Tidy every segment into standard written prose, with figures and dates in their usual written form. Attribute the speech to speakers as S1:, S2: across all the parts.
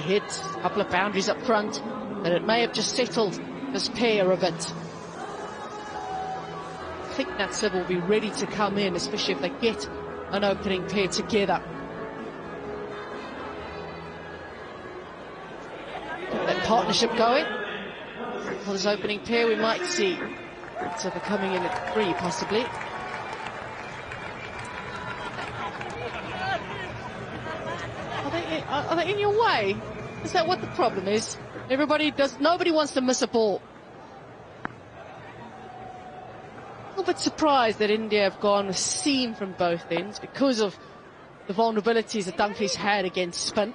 S1: hit, a couple of boundaries up front, that it may have just settled this pair a bit. I think that Seb will be ready to come in, especially if they get an opening pair together. That partnership going. For this opening pair, we might see Seb coming in at 3, possibly. Are they in your way? Is that what the problem is? Nobody wants to miss a ball. A little bit surprised that India have gone a seam from both ends because of the vulnerabilities that Dunkley's had against spin.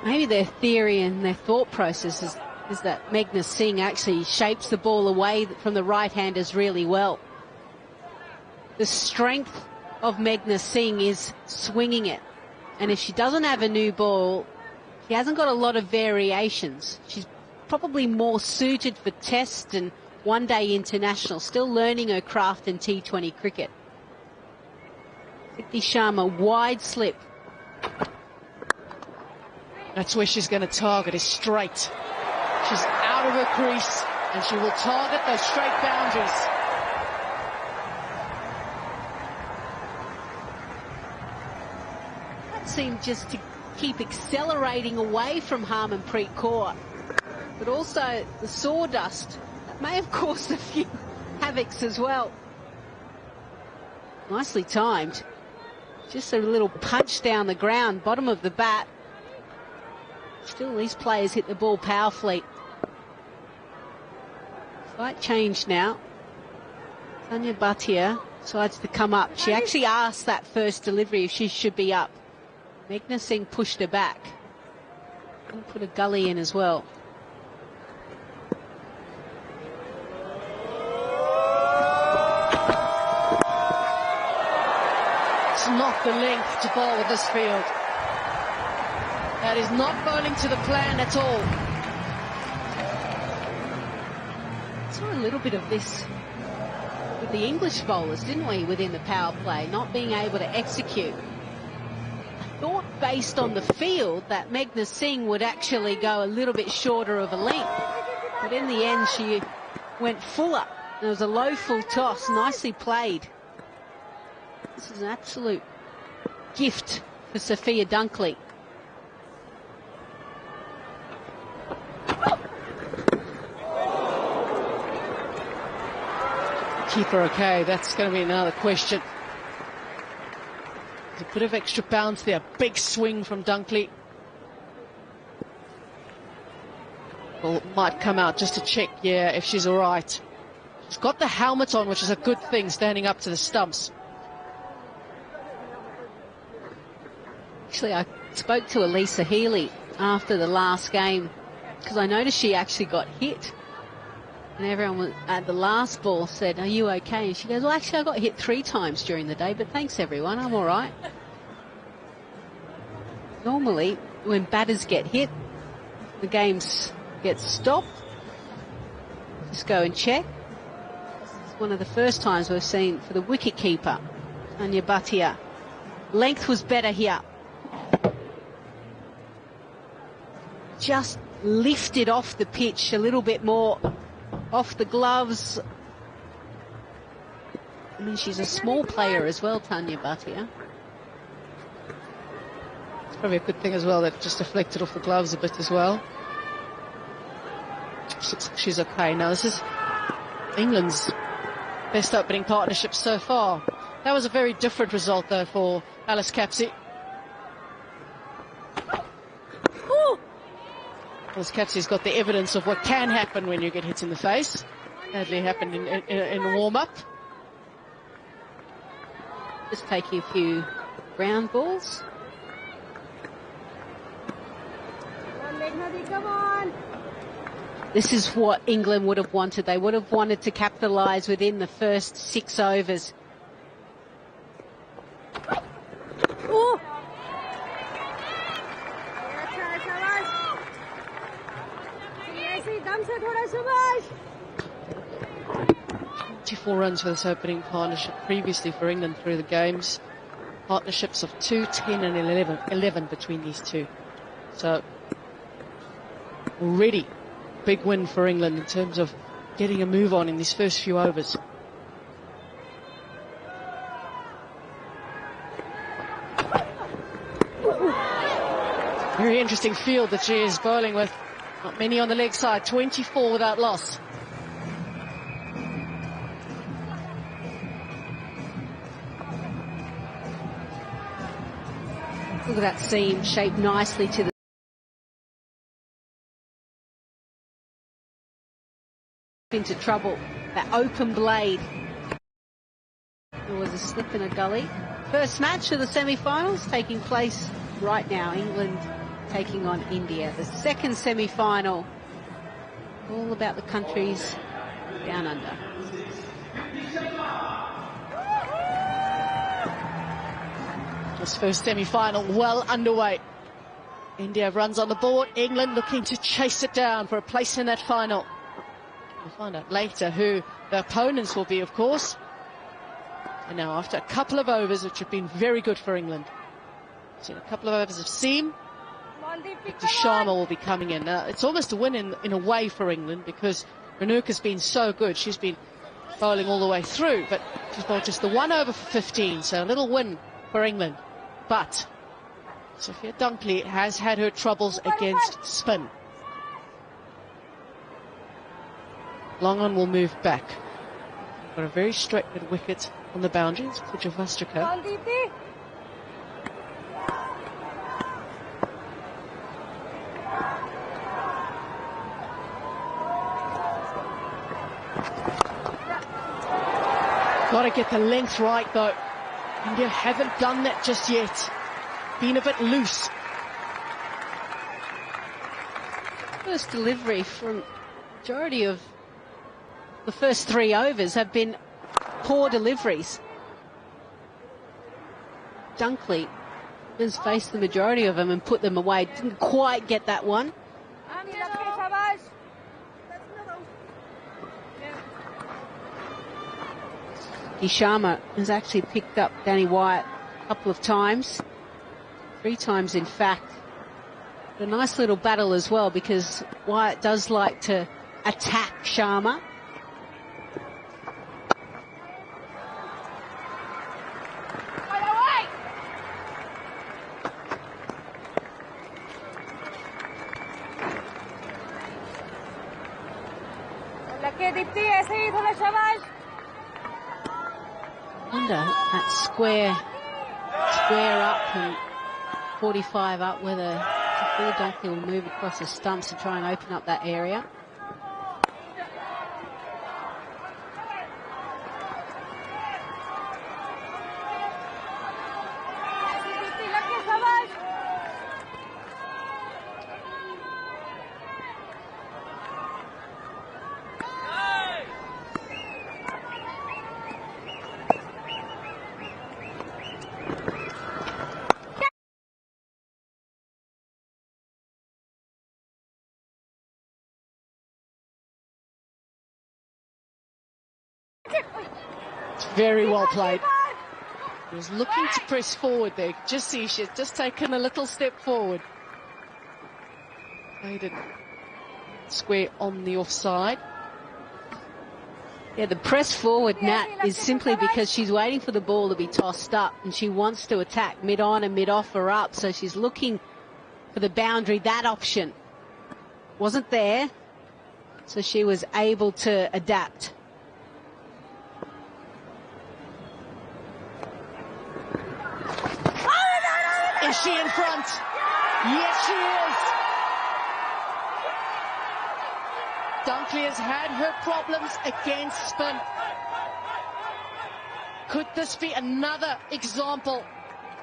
S2: Maybe their theory and their thought process is that Meghna Singh actually shapes the ball away from the right-handers really well. The strength of Meghna Singh is swinging it. And if she doesn't have a new ball, she hasn't got a lot of variations. She's probably more suited for Test and one-day international, still learning her craft in T20 cricket. Dikti Sharma, wide slip.
S1: That's where she's going to target, is straight. She's out of her crease, and she will target those straight boundaries.
S2: That seemed just to keep accelerating away from Harmanpreet Kaur. But also the sawdust, that may have caused a few havocs as well. Nicely timed. Just a little punch down the ground, bottom of the bat. Still, these players hit the ball powerfully. Slight change now. Tanya Bhatia decides to come up. She actually asked that first delivery if she should be up. Meghna Singh pushed her back. And put a gully in as well.
S1: It's not the length to bowl with this field. That is not bowling to the plan at all.
S2: Saw a little bit of this with the English bowlers, didn't we, within the power play, not being able to execute. I thought, based on the field, that Meghna Singh would actually go a little bit shorter of a length. But in the end, she went fuller. It was a low full toss, nicely played. This is an absolute gift for Sophia Dunkley.
S1: Keep her okay, that's going to be another question. There's a bit of extra bounce there, big swing from Dunkley. Well, might come out just to check, yeah, if she's all right. She's got the helmet on, which is a good thing, standing up to the stumps.
S2: Actually, I spoke to Elisa Healy after the last game, because I noticed she actually got hit. And everyone at the last ball said, "Are you okay?" And she goes, "Well, actually, I got hit 3 times during the day, but thanks, everyone. I'm all right." Normally, when batters get hit, the games get stopped. Just go and check. It's one of the first times we've seen for the wicketkeeper, Tanya Bhatia. Length was better here. Just lifted off the pitch a little bit more. Off the gloves. I mean, she's a small player as well, Tanya Bhatia.
S1: It's probably a good thing as well that just deflected off the gloves a bit as well. She's okay. Now, this is England's best opening partnership so far. That was a very different result, though, for Alice Capsey. Alice Capsey's got the evidence of what can happen when you get hit in the face. Sadly happened in warm-up.
S2: Just taking a few ground balls. Come on. This is what England would have wanted. They would have wanted to capitalise within the first 6 overs. Oh.
S1: 24 runs for this opening partnership previously for England through the games. partnerships of 2, 10 and 11 between these two. So already big win for England in terms of getting a move on in these first few overs. Very interesting field that she is bowling with. Not many on the leg side. 24 without loss.
S2: Look at that seam shaped nicely to the into trouble. That open blade. There was a slip in a gully. First match of the semi-finals taking place right now. England taking on India. The second semi-final. All about the countries down under.
S1: This first semi-final well underway. India runs on the board. England looking to chase it down for a place in that final. We'll find out later who the opponents will be, of course. And now after a couple of overs, which have been very good for England. Seen a couple of overs of seam. Sharma will be coming in. Now, it's almost a win in a way for England because Renuka's been so good. She's been bowling all the way through, but she's bowled just the 1 over for 15, so a little win for England. But Sophia Dunkley has had her troubles against spin. Long on will move back. Got a very straight wicket on the boundaries for Javastrika. Got to get the length right though. India haven't done that just yet. Been a bit loose.
S2: First delivery from majority of the first 3 overs have been poor deliveries. Dunkley has faced the majority of them and put them away. Didn't quite get that one. Sharma has actually picked up Danny Wyatt a couple of times. 3 times in fact. A nice little battle as well because Wyatt does like to attack Sharma. Wonder that square up and 45 up, whether Dunkley will move across the stumps to try and open up that area.
S1: Very well played. He was looking to press forward there. Just see, she's just taken a little step forward. Played it square on the offside.
S2: Yeah, the press forward, Nat, is simply because she's waiting for the ball to be tossed up and she wants to attack mid-on and mid-off or up, so she's looking for the boundary. That option wasn't there, so she was able to adapt.
S1: Is she in front? Yes, she is. Dunkley has had her problems against spin. Could this be another example?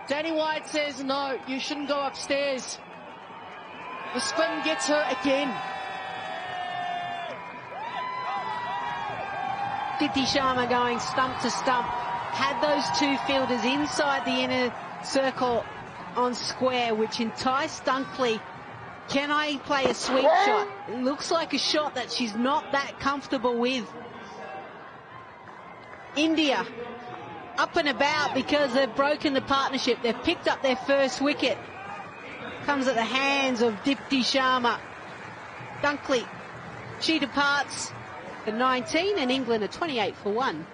S1: Danny Wyatt says, no, you shouldn't go upstairs. The spin gets her again.
S2: Diti Sharma going stump to stump. Had those 2 fielders inside the inner circle on square, which enticed Dunkley. Can I play a sweep shot? It looks like a shot that she's not that comfortable with. India up and about because they've broken the partnership. They've picked up their first wicket. Comes at the hands of Dipti Sharma. Dunkley, she departs for 19 and England are 28 for 1.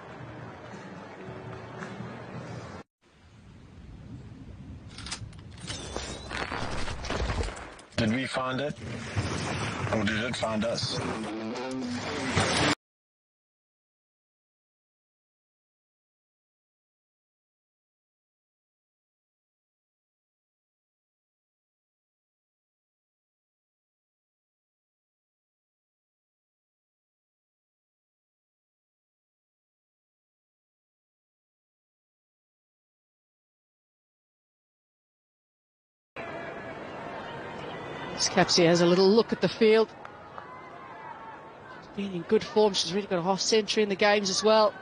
S3: Did we find it? Or did it find us?
S1: Capsey has a little look at the field. She's been in good form. She's really got a half century in the games as well.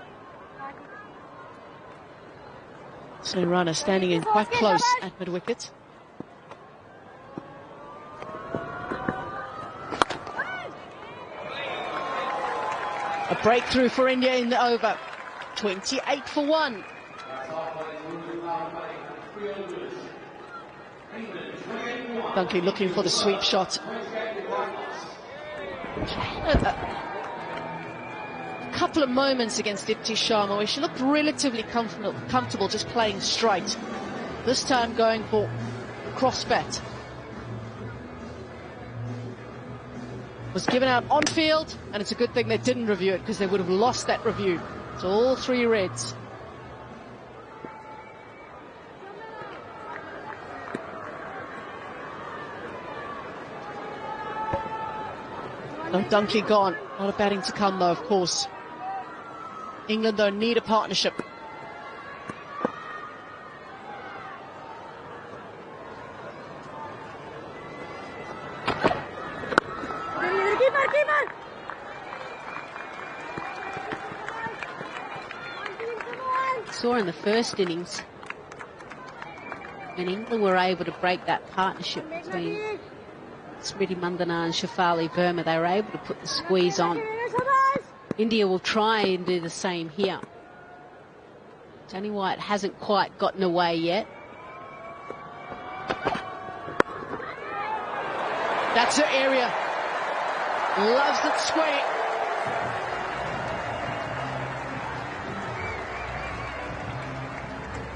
S1: So runner standing in quite close at mid-wicket. A breakthrough for India in the over. 28 for 1. Dunkley looking for the sweep shot. A couple of moments against Dipti Sharma where she looked relatively comfortable just playing straight. This time going for cross bat. Was given out on field, and it's a good thing they didn't review it because they would have lost that review. So all 3 reds. No, Dunkley gone. Not a batting to come, though, of course. England, though, need a partnership.
S2: Saw in the first innings when England were able to break that partnership between Smriti Mandana and Shafali Verma, they were able to put the squeeze on. India will try and do the same here. Danny White hasn't quite gotten away yet.
S1: That's her area. Loves it square.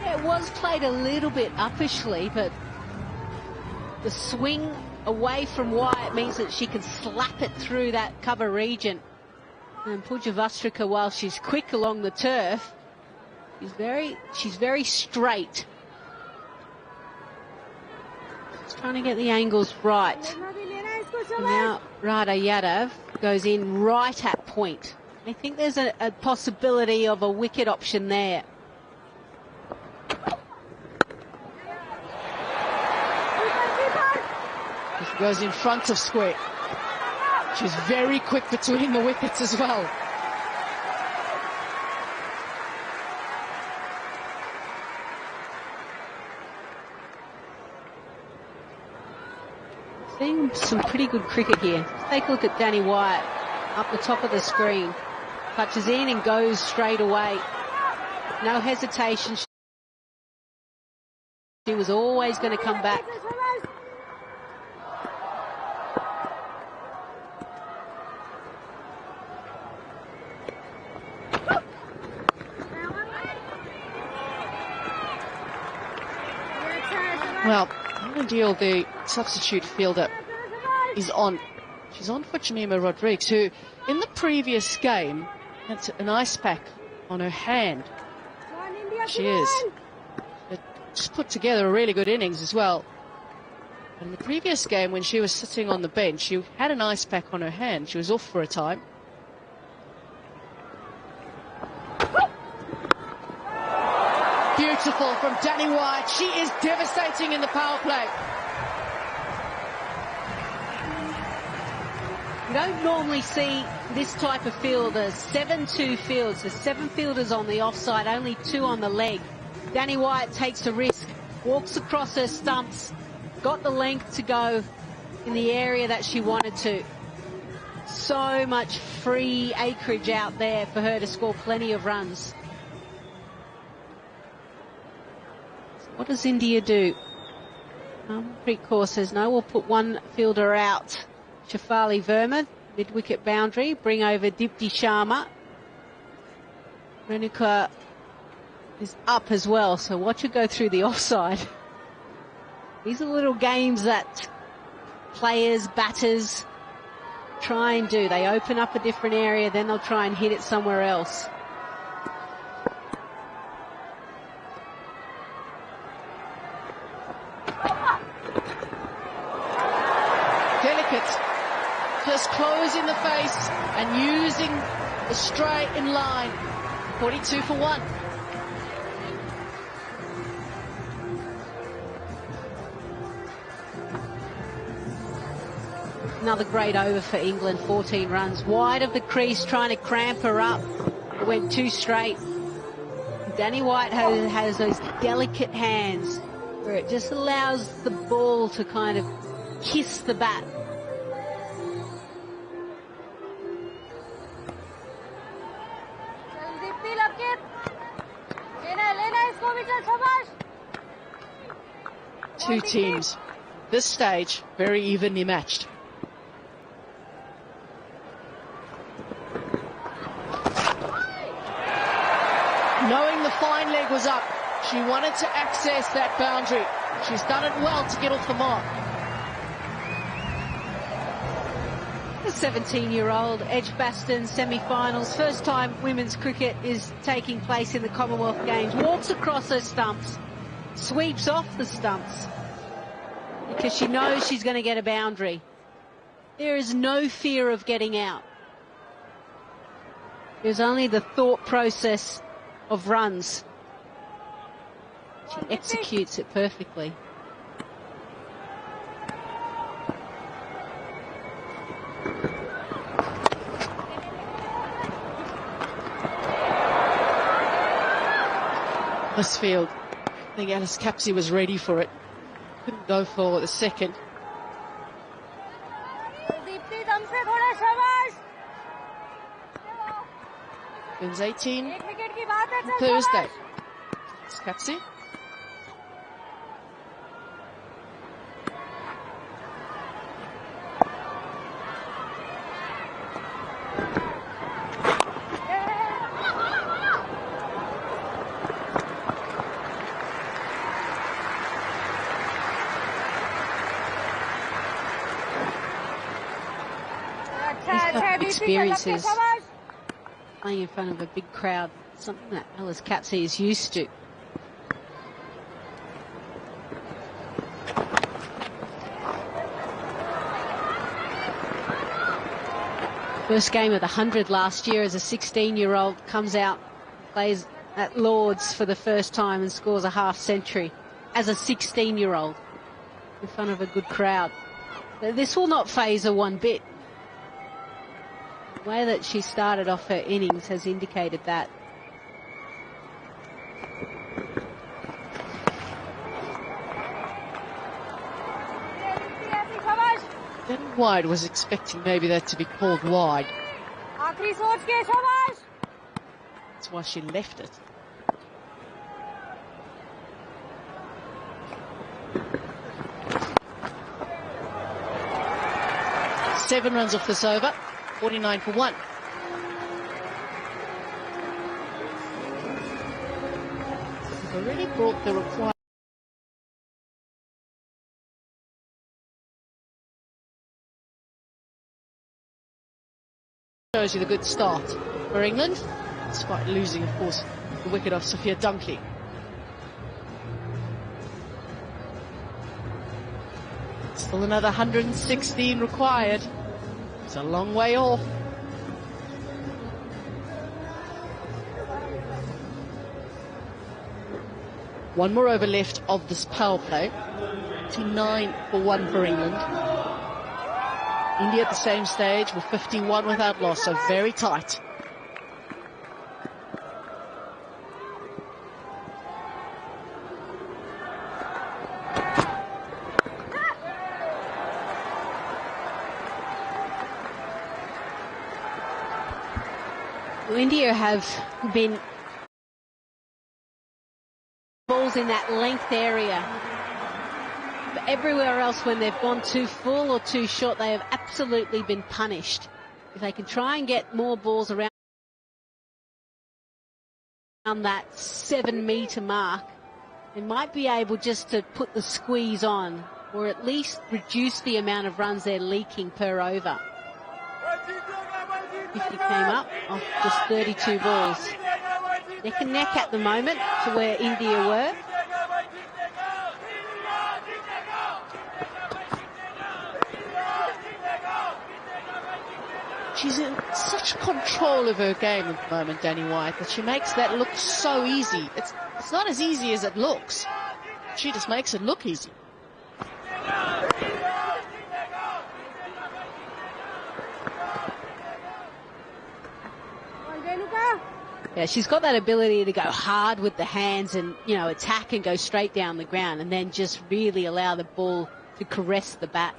S2: Yeah, it was played a little bit uppishly, but the swing away from Wyatt means that she can slap it through that cover region. And Pooja Vastrika, while she's quick along the turf, she's very straight. Just trying to get the angles right. And now Radha Yadav goes in right at point. I think there's a possibility of a wicket option there.
S1: She goes in front of square. She's very quick between the wickets as well.
S2: Seeing some pretty good cricket here. Take a look at Danny Wyatt up the top of the screen. Touches in and goes straight away. No hesitation. She was always going to come back.
S1: Well, Deal, the substitute fielder, is on. She's on for Jemima Rodrigues, who in the previous game had an ice pack on her hand. She is. Just put together a really good innings as well. In the previous game, when she was sitting on the bench, she had an ice pack on her hand. She was off for a time. Beautiful from Danny White. She is devastating in the power play.
S2: You don't normally see this type of field as 7-2 fields. There's 7 fielders on the offside, only 2 on the leg. Danny White takes a risk, walks across her stumps, got the length to go in the area that she wanted to. So much free acreage out there for her to score plenty of runs. What does India do? Preet says no, we'll put one fielder out. Shafali Verma, mid-wicket boundary, bring over Dipti Sharma. Renuka is up as well, so watch her go through the offside. These are little games that players, batters try and do. They open up a different area, then they'll try and hit it somewhere else.
S1: Delicate. Just closing the face and using the straight in line. 42 for 1.
S2: Another great over for England, 14 runs. Wide of the crease, trying to cramp her up. It went too straight. Danny White has those delicate hands where it just allows the ball to kind of kiss the bat.
S1: Two teams, this stage, very evenly matched. Knowing the fine leg was up, she wanted to access that boundary. She's done it well to get off the mark.
S2: The 17-year-old Edgbaston semi-finals, first time women's cricket is taking place in the Commonwealth Games, walks across her stumps, sweeps off the stumps because she knows she's going to get a boundary. There is no fear of getting out. There's only the thought process of runs. She executes it perfectly.
S1: This field, I think Alice Capsey was ready for it. Couldn't go for the second. Wins 18 Thursday. Alice Capsey.
S2: Experiences playing in front of a big crowd, something that Alice Capsey is used to. First game of the 100 last year as a 16-year-old, comes out, plays at Lord's for the first time and scores a half century as a 16-year-old in front of a good crowd. This will not faze her one bit. The way that she started off her innings has indicated that.
S1: Ben Wide was expecting maybe that to be called wide. That's why she left it. Seven runs off this over. 49 for 1. They've already brought the required. Shows you the good start for England, despite losing, of course, the wicket of Sophia Dunkley. Still another 116 required. It's a long way off. One more over left of this power play. 59 for 1 for England. India at the same stage with 51 without loss, so very tight.
S2: India have been balls in that length area. But everywhere else, when they've gone too full or too short, they have absolutely been punished. If they can try and get more balls around that 7-metre mark, they might be able just to put the squeeze on, or at least reduce the amount of runs they're leaking per over. 50 came up off just 32 balls. Neck and neck at the moment to where India were.
S1: She's in such control of her game at the moment, Danny White, that she makes that look so easy. It's not as easy as it looks. She just makes it look easy.
S2: Yeah, she's got that ability to go hard with the hands and, you know, attack and go straight down the ground and then just really allow the ball to caress the bat.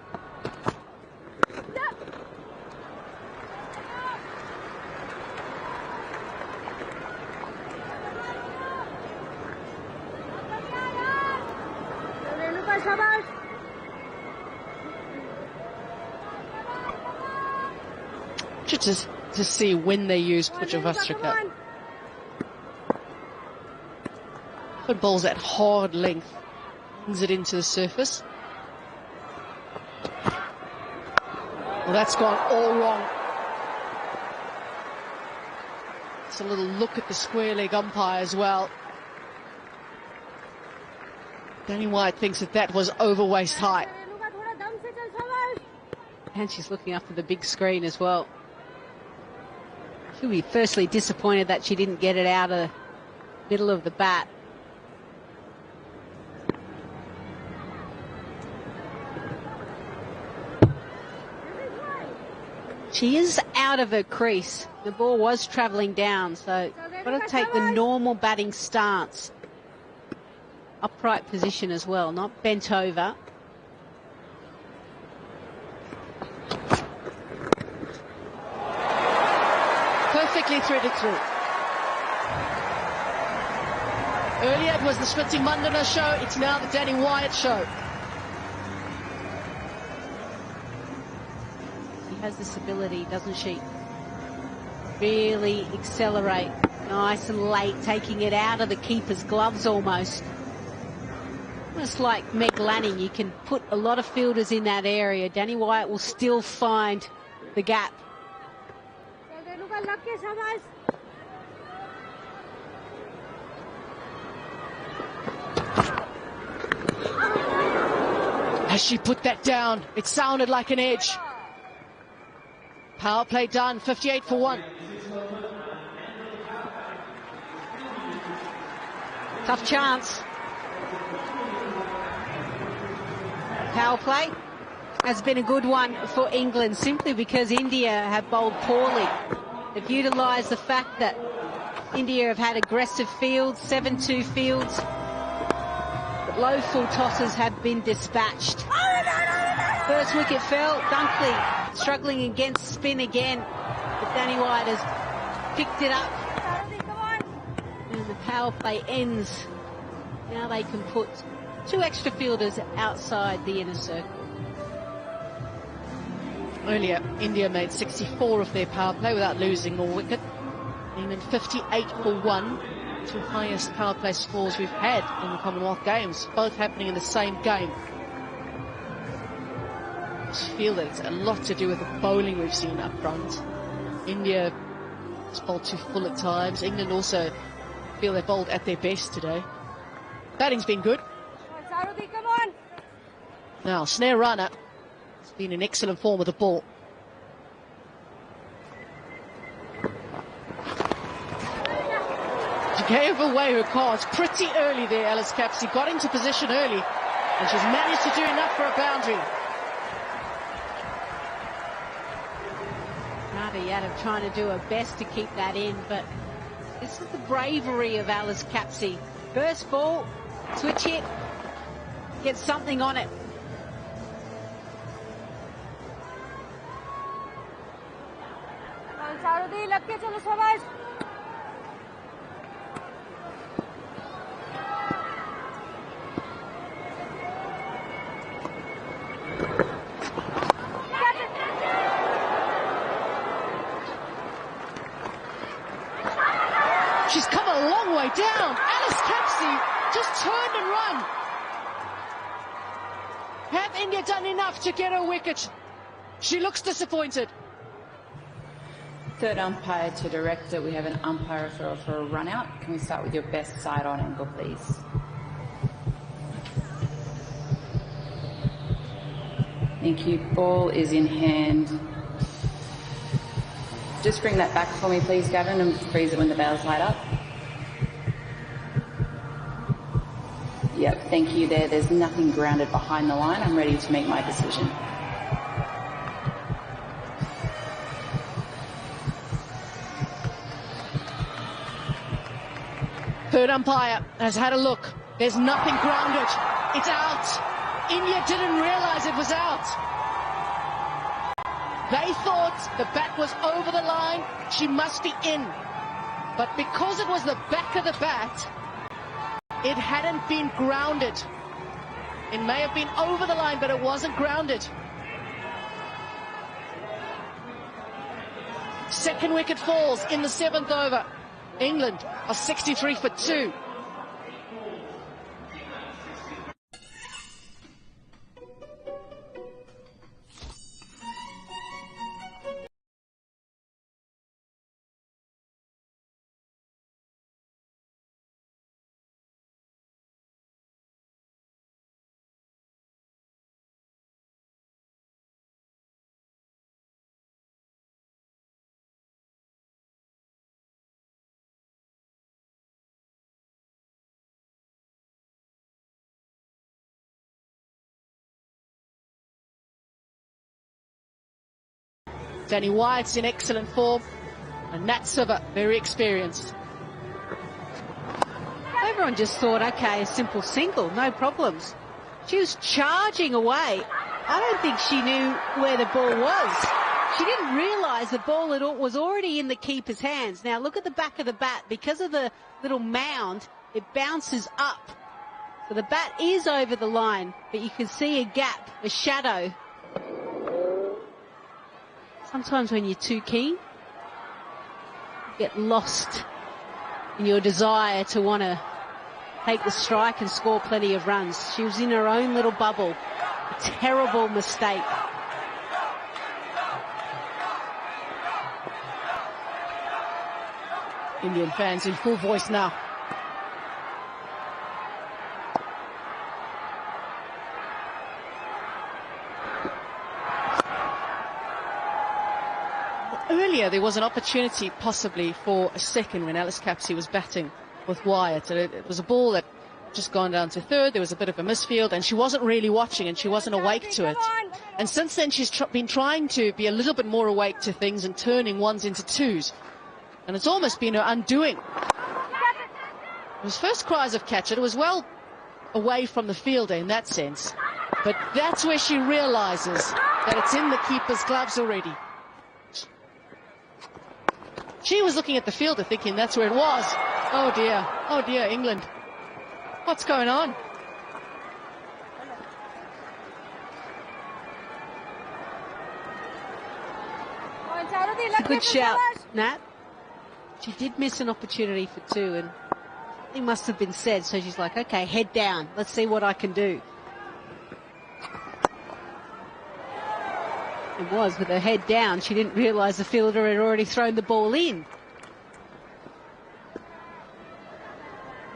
S1: Just to see when they use Puchavasrika. Put balls at hard length, brings it into the surface. Well, that's gone all wrong. It's a little look at the square leg umpire as well. Danny White thinks that was over waist high.
S2: And she's looking up at the big screen as well. She'll be firstly disappointed that she didn't get it out of the middle of the bat. She is out of her crease. The ball was travelling down, so got to take the normal batting stance. Upright position as well, not bent over.
S1: Perfectly threaded through. Earlier it was the Smriti Mandana show, it's now the Danny Wyatt show.
S2: She has this ability, doesn't she? Really accelerate, nice and late, taking it out of the keeper's gloves almost. Almost like Meg Lanning, you can put a lot of fielders in that area. Danny Wyatt will still find the gap.
S1: As she put that down, it sounded like an edge. Power play done, 58 for 1.
S2: Tough chance. Power play has been a good one for England simply because India have bowled poorly. They've utilised the fact that India have had aggressive fields, 7-2 fields. But low full tosses have been dispatched. First wicket fell. Dunkley struggling against spin again. But Danny White has picked it up. And the power play ends. Now they can put 2 extra fielders outside the inner circle.
S1: Earlier, India made 64 of their power play without losing a wicket. England 58 for 1. 2 highest power play scores we've had in the Commonwealth Games, both happening in the same game. I just feel that it's a lot to do with the bowling we've seen up front. India has bowled too full at times. England also feel they bowled at their best today. Batting's been good. Now, Snare Rana has been in excellent form with the ball. She gave away her cards pretty early there, Alice Capsey. Got into position early, and she's managed to do enough for a boundary.
S2: Nada Yadav trying to do her best to keep that in, but this is the bravery of Alice Capsey. First ball, switch hit, get something on it.
S1: She's come a long way down. Alice Capsey just turned and run. Have India done enough to get her wicket? She looks disappointed.
S4: Third umpire to director, we have an umpire referral for a run out. Can we start with your best side on angle, please? Thank you. Ball is in hand. Just bring that back for me, please, Gavin, and freeze it when the bails light up. Yep, thank you there. There's nothing grounded behind the line. I'm ready to make my decision.
S1: Third umpire has had a look. There's nothing grounded. It's out. India didn't realize it was out. They thought the bat was over the line. She must be in. But because it was the back of the bat, it hadn't been grounded. It may have been over the line, but it wasn't grounded. Second wicket falls in the 7th over. England are 63 for 2. Danny Wyatt's in excellent form, and Nat Siva very experienced.
S2: Everyone just thought, okay, a simple single, no problems. She was charging away. I don't think she knew where the ball was. She didn't realise the ball was already in the keeper's hands. Now look at the back of the bat. Because of the little mound, it bounces up. So the bat is over the line, but you can see a gap, a shadow. Sometimes when you're too keen, you get lost in your desire to want to take the strike and score plenty of runs. She was in her own little bubble. A terrible mistake.
S1: Indian fans in full voice now. Earlier there was an opportunity possibly for a second when Alice Capsey was batting with Wyatt. It was a ball that just gone down to third. There was a bit of a misfield and she wasn't really watching and she wasn't awake to it. And since then she's been trying to be a little bit more awake to things and turning ones into twos. And it's almost been her undoing. It was first cries of catch it. It was well away from the fielder in that sense. But that's where she realizes that it's in the keeper's gloves already. She was looking at the fielder thinking that's where it was. Oh dear, England. What's going on?
S2: It's a good shout, Nat. She did miss an opportunity for two, and it must have been said, so she's like, okay, head down. Let's see what I can do. It was, with her head down, she didn't realise the fielder had already thrown the ball in.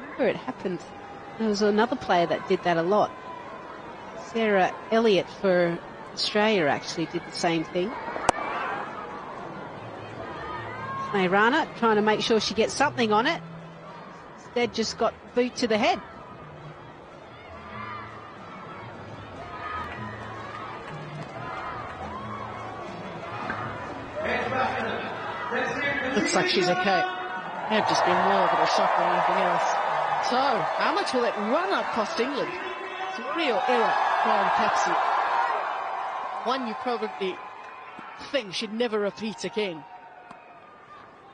S2: Remember, it happened. There was another player that did that a lot. Sarah Elliott for Australia actually did the same thing. Rana trying to make sure she gets something on it. Instead just got boot to the head.
S1: Looks like she's okay. May have just been more of a shock than anything else. So, how much will that run-up cost England? It's a real error from Capsey. One you probably think should never repeat again.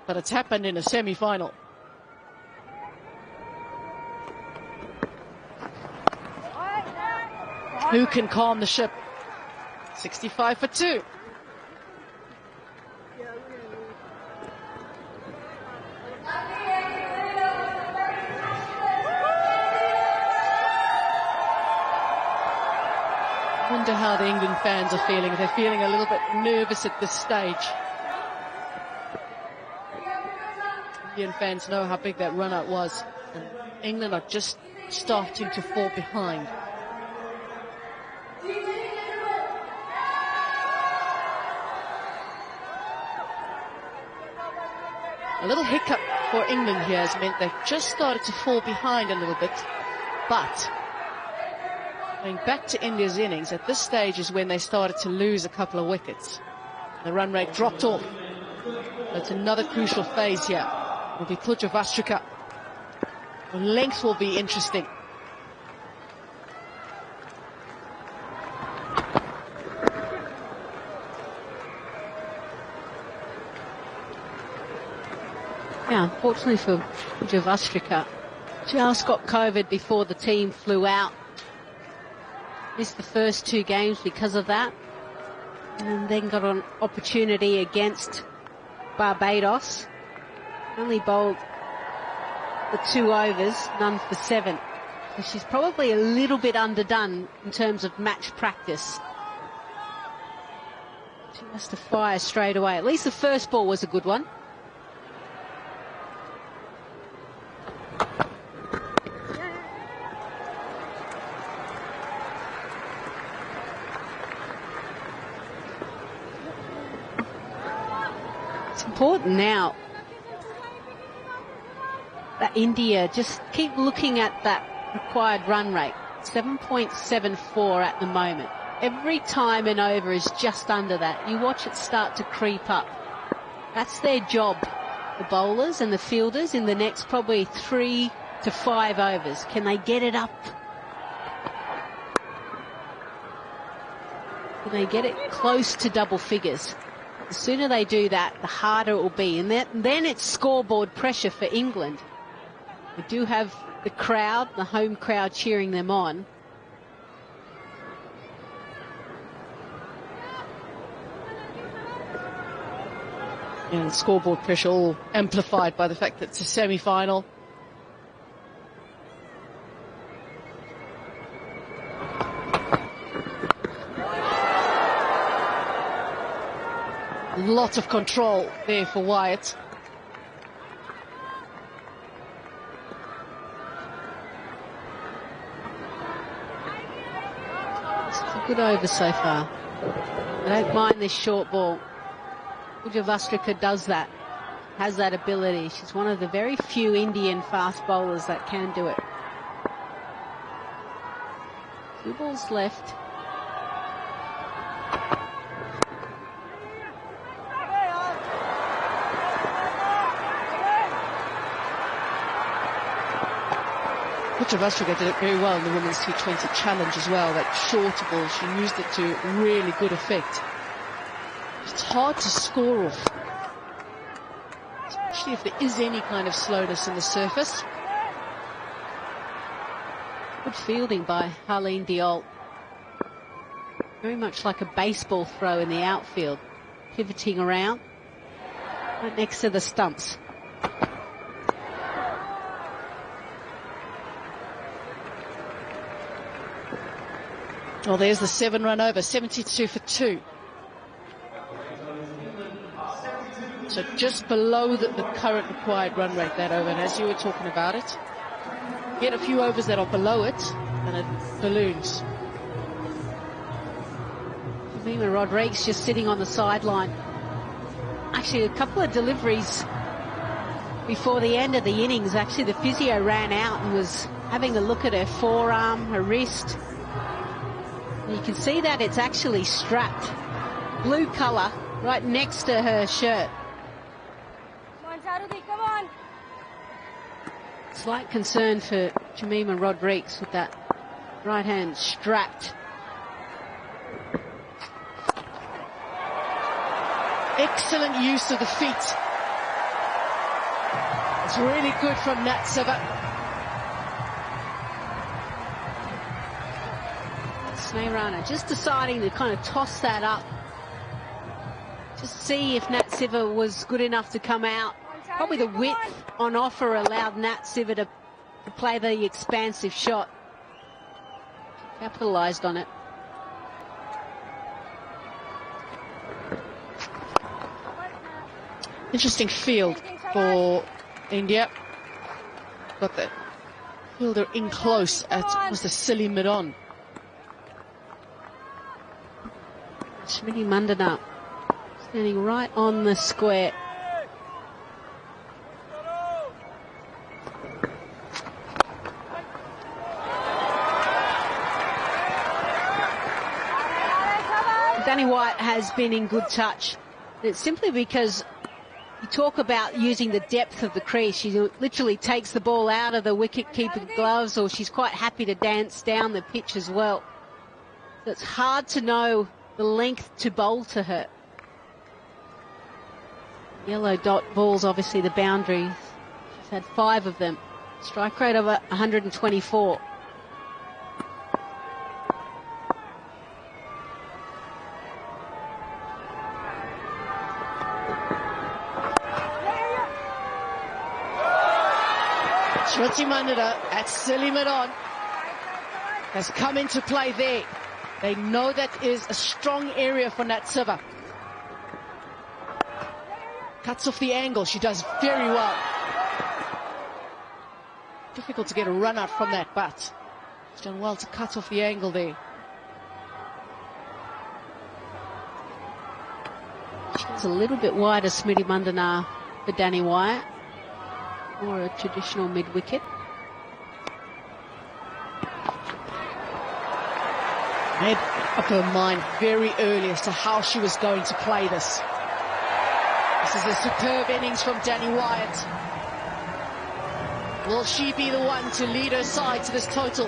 S1: But it's happened in a semi-final. Who can calm the ship? 65 for 2. wonder how the England fans are feeling. They're feeling a little bit nervous at this stage. Indian fans know how big that run-out was. And England are just starting to fall behind. A little hiccup for England here has meant they've just started to fall behind a little bit. But going back to India's innings, at this stage is when they started to lose a couple of wickets. The run rate dropped off. That's another crucial phase here. It will be Vastrika. The length will be interesting.
S2: Yeah, unfortunately for Vastrika, just got COVID before the team flew out. Missed the first 2 games because of that. And then got an opportunity against Barbados. Only bowled the 2 overs, none for 7. So she's probably a little bit underdone in terms of match practice. She has to fire straight away. At least the first ball was a good one. It's important now that India just keep looking at that required run rate, 7.74 at the moment. Every time an over is just under that, you watch it start to creep up. That's their job, the bowlers and the fielders, in the next probably 3 to 5 overs. Can they get it up? Can they get it close to double figures? The sooner they do that, the harder it will be. And then it's scoreboard pressure for England. We do have the crowd, the home crowd, cheering them on.
S1: And scoreboard pressure all amplified by the fact that it's a semi-final. A lot of control there for Wyatt.
S2: It's a good over so far. I don't mind this short ball. Vastrika does that, has that ability. She's one of the very few Indian fast bowlers that can do it. 2 balls left.
S1: Vastrika did it very well in the Women's T20 Challenge as well. That shorter ball, she used it to really good effect. It's hard to score off, especially if there is any kind of slowness in the surface.
S2: Good fielding by Harleen Diol. Very much like a baseball throw in the outfield, pivoting around right next to the stumps.
S1: Well, there's the 7-run over, 72 for 2. So just below the current required run rate, that over. And as you were talking about it, get a few overs that are below it, and it balloons.
S2: Jemima Rodrigues just sitting on the sideline. Actually, a couple of deliveries before the end of the innings. Actually, the physio ran out and was having a look at her forearm, her wrist. And you can see that it's actually strapped. Blue colour right next to her shirt.
S5: Come on.
S2: Slight concern for Jemima Rodrigues with that right hand strapped.
S1: Excellent use of the feet. It's really good from Natseva.
S2: Snehrana just deciding to kind of toss that up. Just see if Natseva was good enough to come out. Probably the width on offer allowed Natseva to play the expansive shot. Capitalised on it.
S1: Interesting field for India. Got the fielder in close at was the silly mid-on.
S2: Smriti Mandana standing right on the square. Danny White has been in good touch. It's simply because you talk about using the depth of the crease. She literally takes the ball out of the wicket-keeper gloves, or she's quite happy to dance down the pitch as well. So it's hard to know the length to bowl to her. Yellow dot balls, obviously the boundaries. She's had 5 of them. Strike rate over 124.
S1: Smriti Mandana at silly mid-on has come into play there. They know that is a strong area for Nat Siva. Cuts off the angle. She does very well. Difficult to get a run out from that, but she's done well to cut off the angle there.
S2: She's a little bit wider, Smriti Mandana, for Danny White. More a traditional mid-wicket.
S1: Made up her mind very early as to how she was going to play this. This is a superb innings from Danny Wyatt. Will she be the one to lead her side to this total?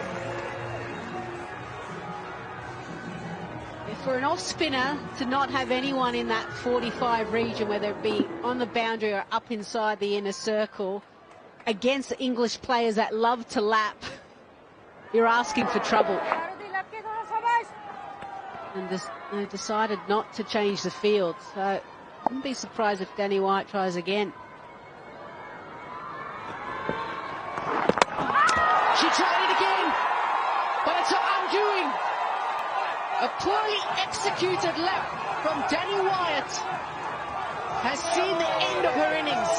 S2: For an off-spinner to not have anyone in that 45 region, whether it be on the boundary or up inside the inner circle, against English players that love to lap, you're asking for trouble. And they decided not to change the field, so I wouldn't be surprised if Danny White tries again.
S1: She tried it again, but it's her undoing. A poorly executed lap from Danny Wyatt has seen the end of her innings.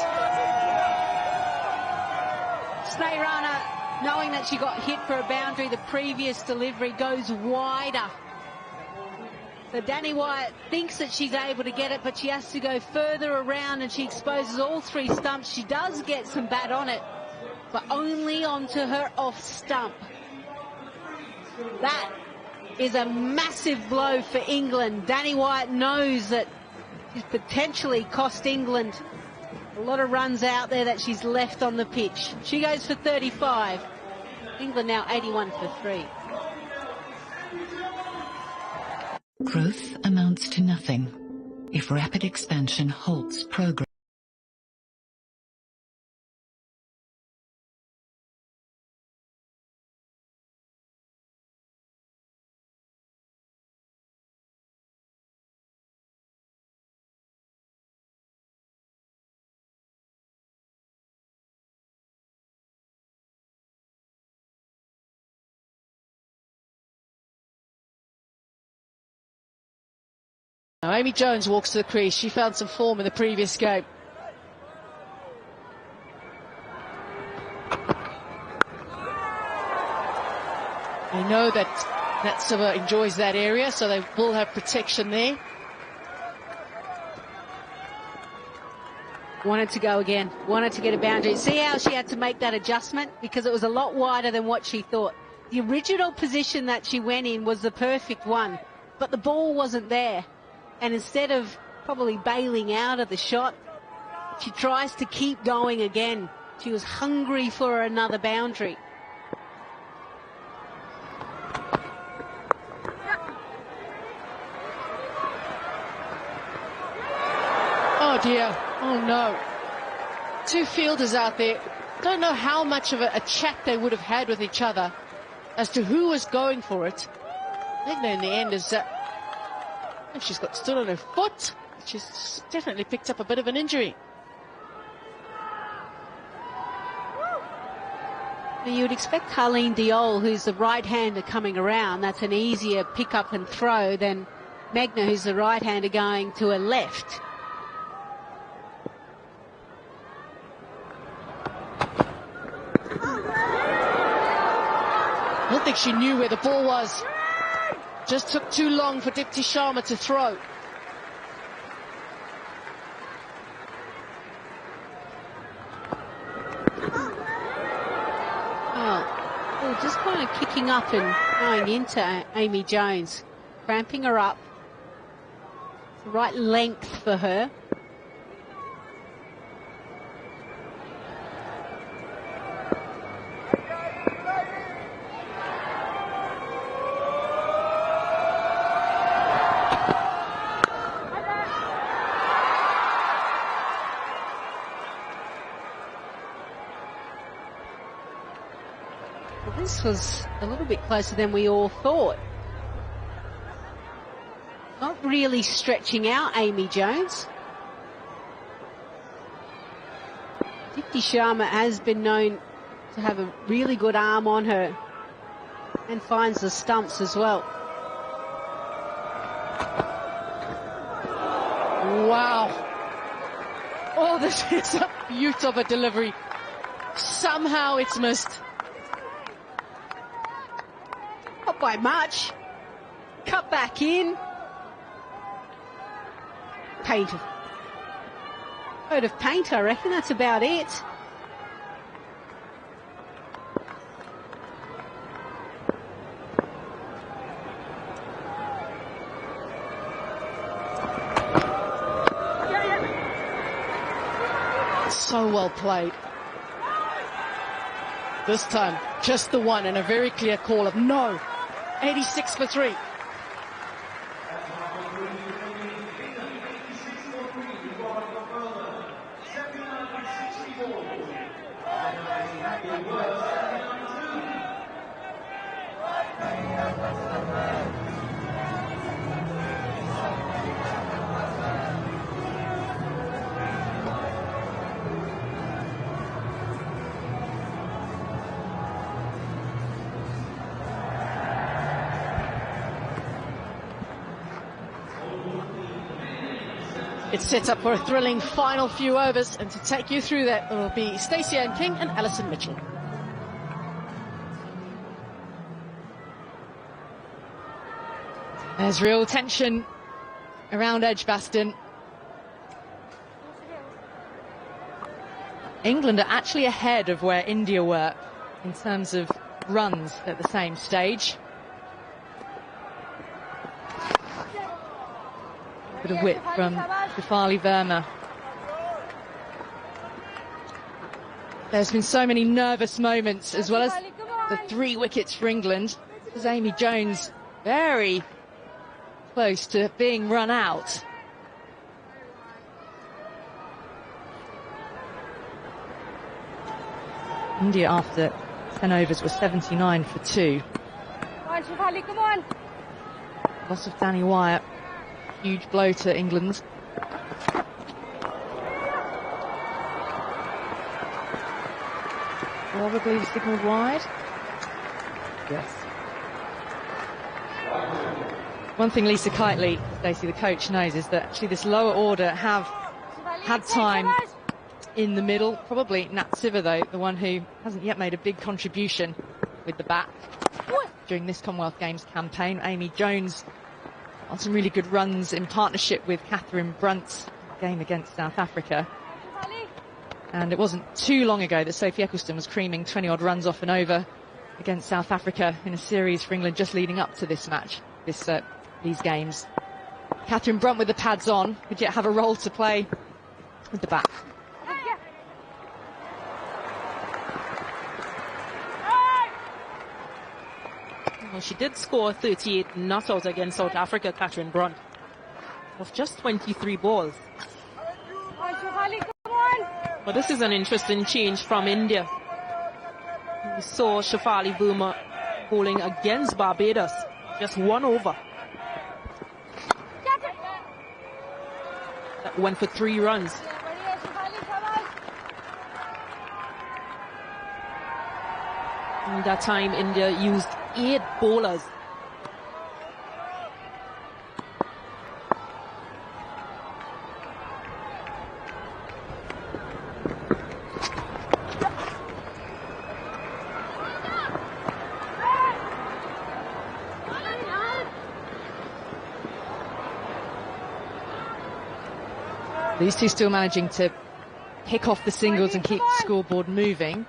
S2: Sneh Rana, knowing that she got hit for a boundary, the previous delivery goes wider. So Danny Wyatt thinks that she's able to get it, but she has to go further around, and she exposes all 3 stumps. She does get some bat on it, but only onto her off stump. That is a massive blow for England. Danny Wyatt knows that she's potentially cost England a lot of runs out there that she's left on the pitch. She goes for 35. England now 81 for 3.
S5: Growth amounts to nothing if rapid expansion halts progress.
S1: Now Amy Jones walks to the crease. She found some form in the previous game. They know that Nat Siva enjoys that area, so they will have protection there.
S2: Wanted to go again, wanted to get a boundary. See how she had to make that adjustment? Because it was a lot wider than what she thought. The original position that she went in was the perfect one, but the ball wasn't there. And instead of probably bailing out of the shot, she tries to keep going again. She was hungry for another boundary.
S1: Oh dear, oh no. 2 fielders out there. Don't know how much of a chat they would have had with each other as to who was going for it. I think in the end is she's got stood on her foot. She's definitely picked up a bit of an injury.
S2: You would expect Harleen Diol, who's the right-hander coming around, that's an easier pick-up and throw than Meghna, who's the right-hander going to her left.
S1: think she knew where the ball was. Just took too long for Dipti Sharma to throw.
S2: Oh, just kind of kicking up and going into Amy Jones, cramping her up. It's the right length for her. This was a little bit closer than we all thought. Not really stretching out Amy Jones. Dipti Sharma has been known to have a really good arm on her and finds the stumps as well.
S1: Wow. Oh, this is a beaut of a delivery. Somehow it's missed.
S2: Not by much. Cut back in. Paint. Coat of paint, I reckon. That's about it.
S1: So well played. This time, just the one and a very clear call of no. 86 for 3. It's set up for a thrilling final few overs, and to take you through that will be Stacey Ann King and Alison Mitchell. There's real tension around Edgbaston. England are actually ahead of where India were in terms of runs at the same stage. Bit of width from Shefali Verma. There's been so many nervous moments, as well as the 3 wickets for England. This is Amy Jones very close to being run out. India, after 10 overs, were 79 for 2.
S6: Come on, Shefali, come on.
S1: Loss of Danny Wyatt. Huge blow to England. Probably signalled wide. Yes. One thing Lisa Kitely, Stacey, the coach, knows is that actually this lower order have had time in the middle. Probably Nat Siva, though, the one who hasn't yet made a big contribution with the bat during this Commonwealth Games campaign. Amy Jones on some really good runs in partnership with Catherine Brunt's game against South Africa. And it wasn't too long ago that Sophie Eccleston was creaming 20-odd runs off and over against South Africa in a series for England just leading up to this match, these games. Catherine Brunt with the pads on, would yet have a role to play with the bat.
S7: Well, she did score 38 not out against South Africa, Catherine Brunt, of just 23 balls. But this is an interesting change from India. We saw Shefali Verma bowling against Barbados, just 1 over. That went for 3 runs. And that time, India used 8 bowlers. These two still managing to pick off the singles and keep the scoreboard moving.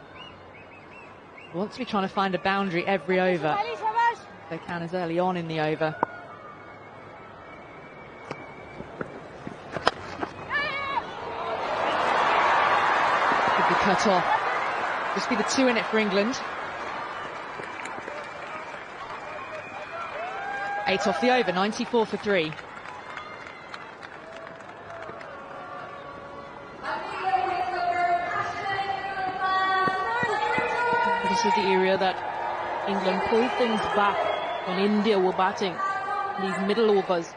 S7: Want to be trying to find a boundary every over. If they can as early on in the over. Could be cut off. Just be the 2 in it for England. 8 off the over, 94 for 3. This is the area that England pulled things back when India were batting these middle overs.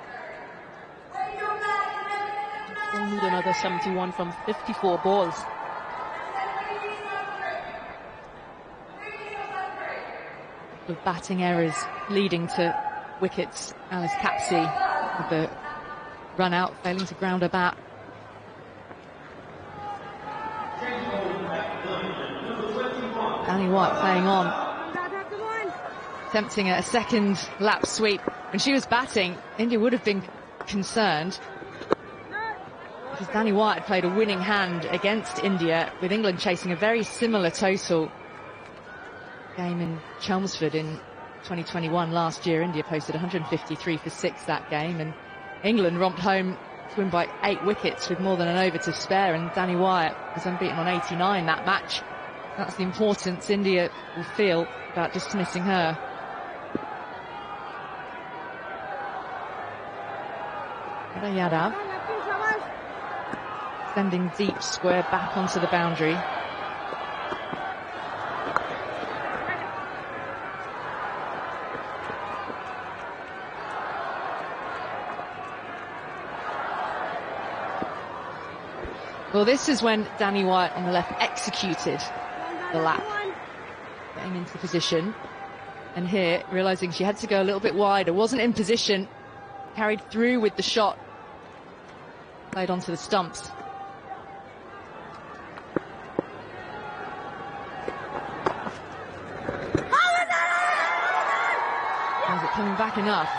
S7: They'll need another 71 from 54 balls. The batting errors leading to wickets. Alice Capsey with the run out, failing to ground her bat. Danny White playing on, attempting a second lap sweep. When she was batting, India would have been concerned, because Danny White had played a winning hand against India, with England chasing a very similar total game in Chelmsford in 2021 last year. India posted 153 for 6 that game, and England romped home to win by 8 wickets with more than an over to spare, and Danny White was unbeaten on 89 that match. That's the importance India will feel about dismissing her. Yadav sending deep square back onto the boundary. Well, this is when Danny White on the left executed the lap, getting into position, and here realizing she had to go a little bit wider, wasn't in position, carried through with the shot, played onto the stumps. Is it coming back enough?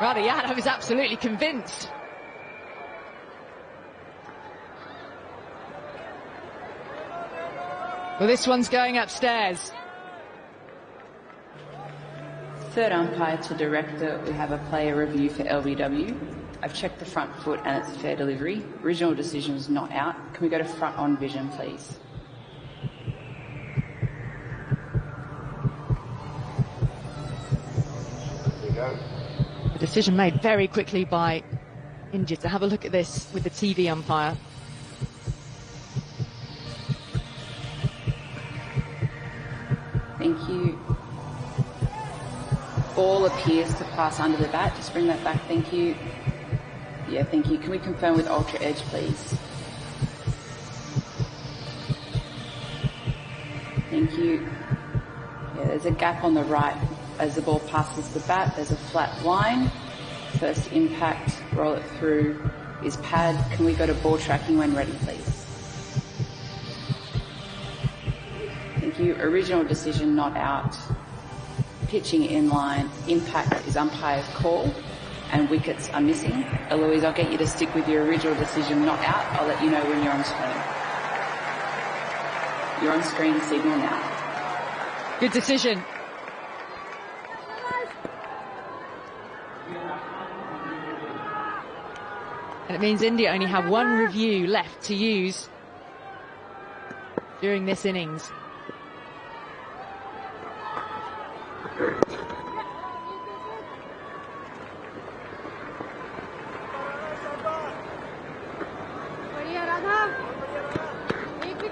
S7: Radha Yadav is absolutely convinced. Well, this one's going upstairs.
S4: Third umpire to director, we have a player review for LBW. I've checked the front foot and it's fair delivery. Original decision was not out. Can we go to front on vision, please?
S3: Here we go.
S7: A decision made very quickly by India to have a look at this with the TV umpire.
S4: Thank you. Ball appears to pass under the bat. Just bring that back. Thank you. Yeah, thank you. Can we confirm with ultra edge, please? Thank you. Yeah, there's a gap on the right as the ball passes the bat. There's a flat line. First impact, roll it through, is pad. Can we go to ball tracking when ready, please? Thank you. Original decision not out. Pitching in line. Impact is umpire's call, and wickets are missing. Eloise, I'll get you to stick with your original decision not out. I'll let you know when you're on screen. You're on screen, signal now.
S7: Good decision. And it means India only have one review left to use during this innings.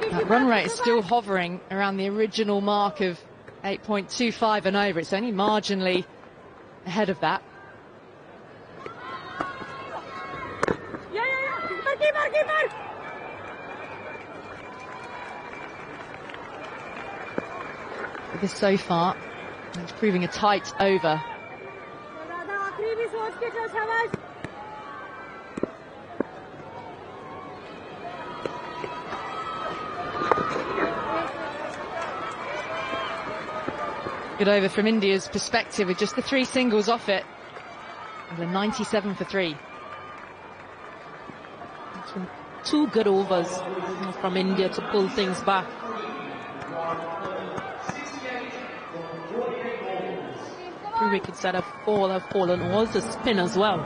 S7: That run rate is still hovering around the original mark of 8.25 and over. It's only marginally ahead of that. With this so far, it's proving a tight over. Good over from India's perspective with just the 3 singles off it. And a 97 for 3. That's when
S8: 2 good overs from India to pull things back. Three wickets that have fallen all to spin as well.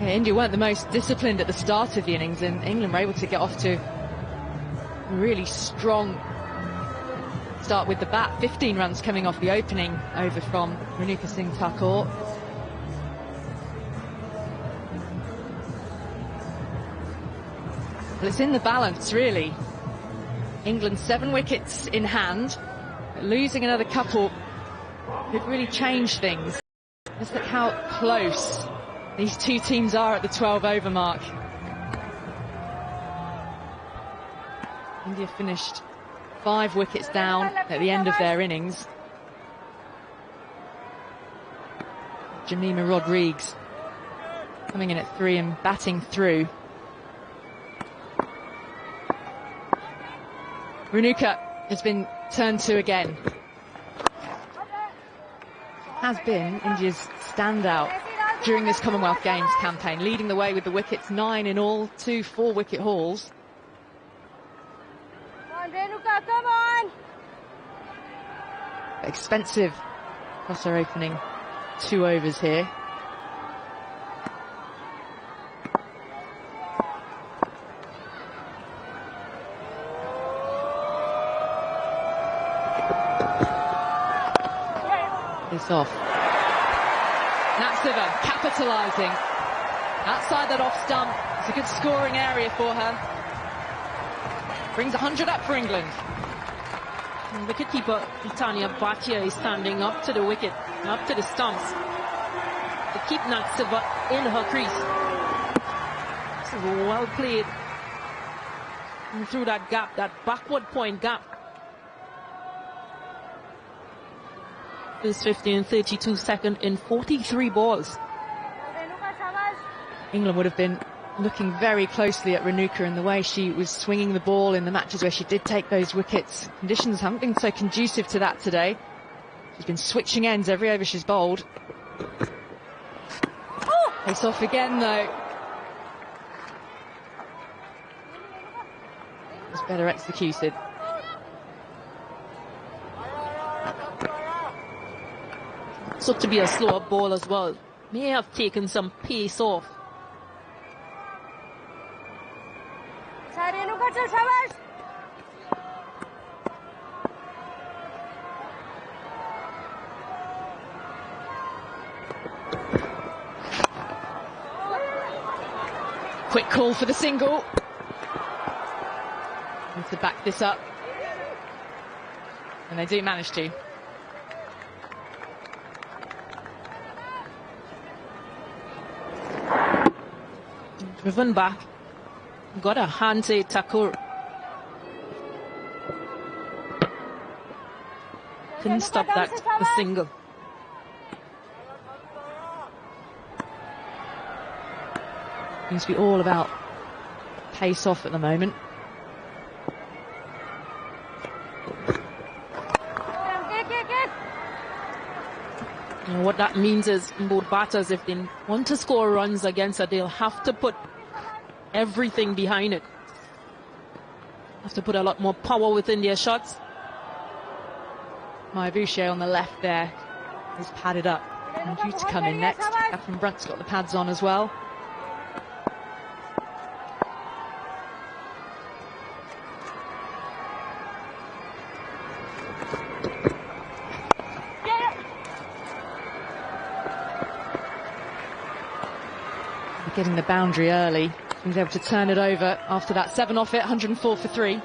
S7: Yeah, India weren't the most disciplined at the start of the innings, and England were able to get off to a really strong start with the bat. 15 runs coming off the opening over from Renuka Singh Thakur. Well, it's in the balance, really. England 7 wickets in hand. Losing another couple could really change things. Just look how close these two teams are at the 12-over mark. India finished 5 wickets down at the end of their innings. Jemima Rodrigues coming in at 3 and batting through. Renuka has been turned to again. Has been India's standout during this Commonwealth Games campaign, leading the way with the wickets, 9 in all, 2 4-wicket hauls.
S6: Come on, Renuka, come on!
S7: Expensive across her opening 2 overs here. This off. Natseva capitalising. Outside that off stump. It's a good scoring area for her. Brings 100 up for England.
S8: And wicketkeeper Tanya Bhatia is standing up to the wicket, up to the stumps, to keep Natseva in her crease. This is well played. And through that gap, that backward point gap. First 50 and 32 second in 43 balls.
S7: England would have been looking very closely at Renuka and the way she was swinging the ball in the matches where she did take those wickets. Conditions haven't been so conducive to that today. She's been switching ends every over she's bowled. Pace off again though. It's better executed.
S8: So to be a slower ball as well. May have taken some pace off.
S7: Quick call for the single. And to back this up. And they do manage to.
S8: Driven back. Got a hand to Thakur. Couldn't stop that, the single.
S7: Seems to be all about pace off at the moment.
S8: You know, what that means is both batters, if they want to score runs against her, they'll have to put everything behind it. Have to put a lot more power within their shots.
S7: Maya Boucher on the left there is padded up and due to come in next. Catherine Brunt's got the pads on as well. Getting the boundary early. He's able to turn it over after that 7 off it, 104 for 3.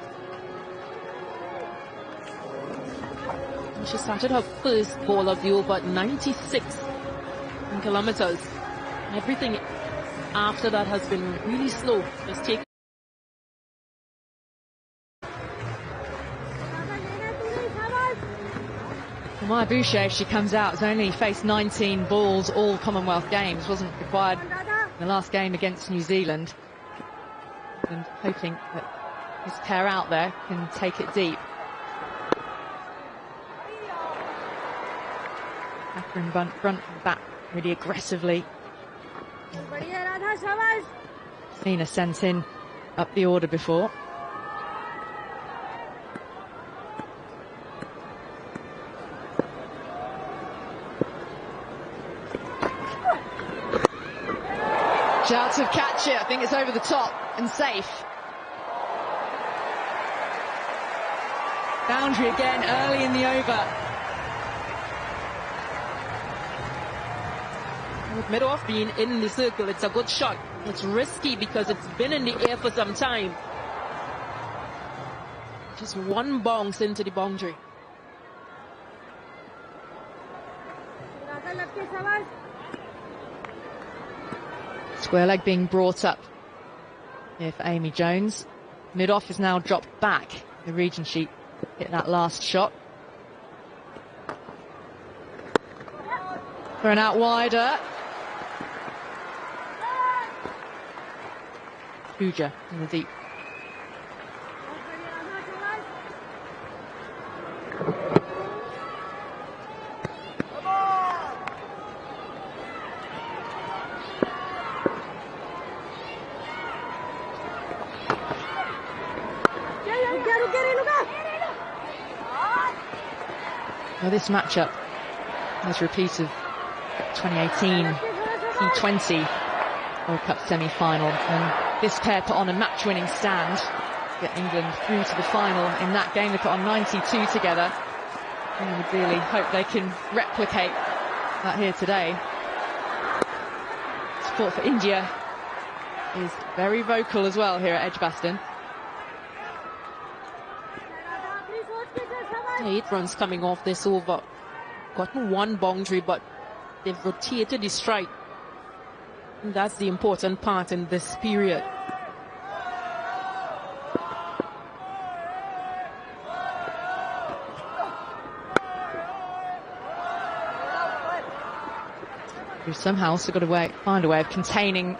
S8: She started her first ball of the over at 96 kilometers. Everything after that has been really slow. Just take.
S7: Maya Boucher, if she comes out, has only faced 19 balls all Commonwealth Games. Wasn't required in the last game against New Zealand. And hoping that this pair out there can take it deep. Catherine Brunt from the back really aggressively Seen her sent in up the order before.
S1: Chance of catch it. I think it's over the top and safe.
S7: Boundary again early in the over.
S8: With Middleoff being in the circle, it's a good shot. It's risky because it's been in the air for some time. Just one bounce into the boundary.
S7: Square leg being brought up here for Amy Jones. Mid-off is now dropped back. The region sheet hit that last shot. For an out wider. Huja in the deep. Well, this matchup is a repeat of 2018 T20 World Cup semi-final, and this pair put on a match-winning stand to get England through to the final. In that game they put on 92 together, and we really hope they can replicate that here today. Support for India is very vocal as well here at Edgbaston.
S8: 8 runs coming off this over. Gotten one boundary, but they've rotated the strike. And that's the important part in this period.
S7: We've somehow also got to find a way of containing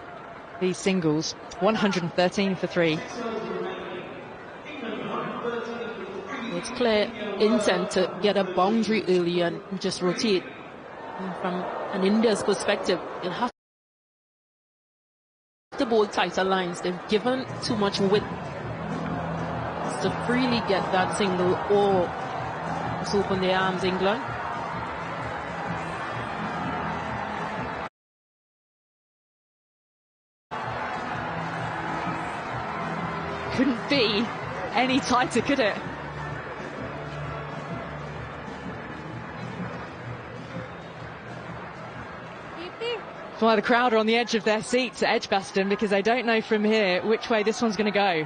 S7: these singles. 113 for 3.
S8: It's clear intent to get a boundary early and just rotate. And from an India's perspective, it has to bowl tighter lines. They've given too much width to freely get that single, or just open their arms, England.
S7: Couldn't be any tighter, could it? That's why the crowd are on the edge of their seats at Edgbaston, because they don't know from here which way this one's going to go.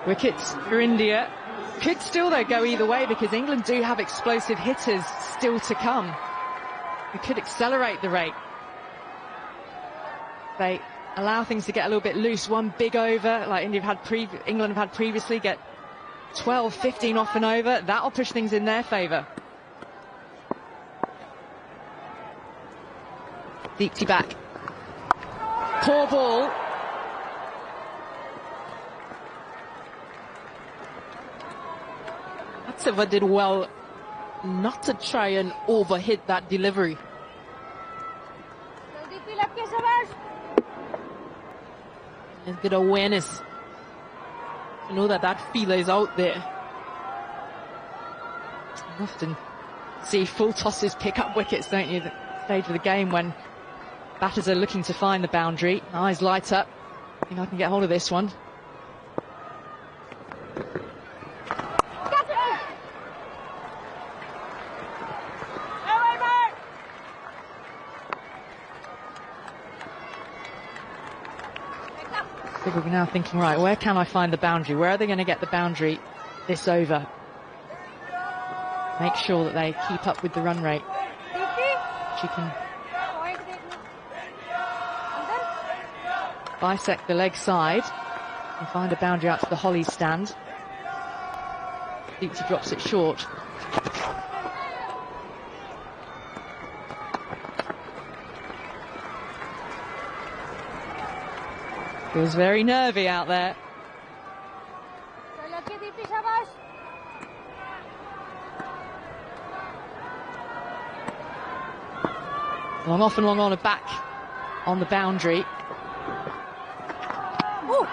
S7: Wickets for India. Could still, though, go either way, because England do have explosive hitters still to come. It could accelerate the rate. They allow things to get a little bit loose. One big over, like England have had previously, get 12, 15 off and over. That'll push things in their favour. Deepty back. Poor ball.
S8: Matsiva did well not to try and overhit that delivery. And good awareness. You know that feeler is out there.
S7: You often see full tosses pick up wickets, don't you? The stage of the game when batters are looking to find the boundary. Eyes light up. I think I can get hold of this one. We're now thinking, right, where can I find the boundary? Where are they going to get the boundary this over? Make sure that they keep up with the run rate. She can bisect the leg side and find a boundary out to the Hollies stand. Deepty drops it short. Feels very nervy out there. Long off and long on, back on the boundary.
S2: Ooh.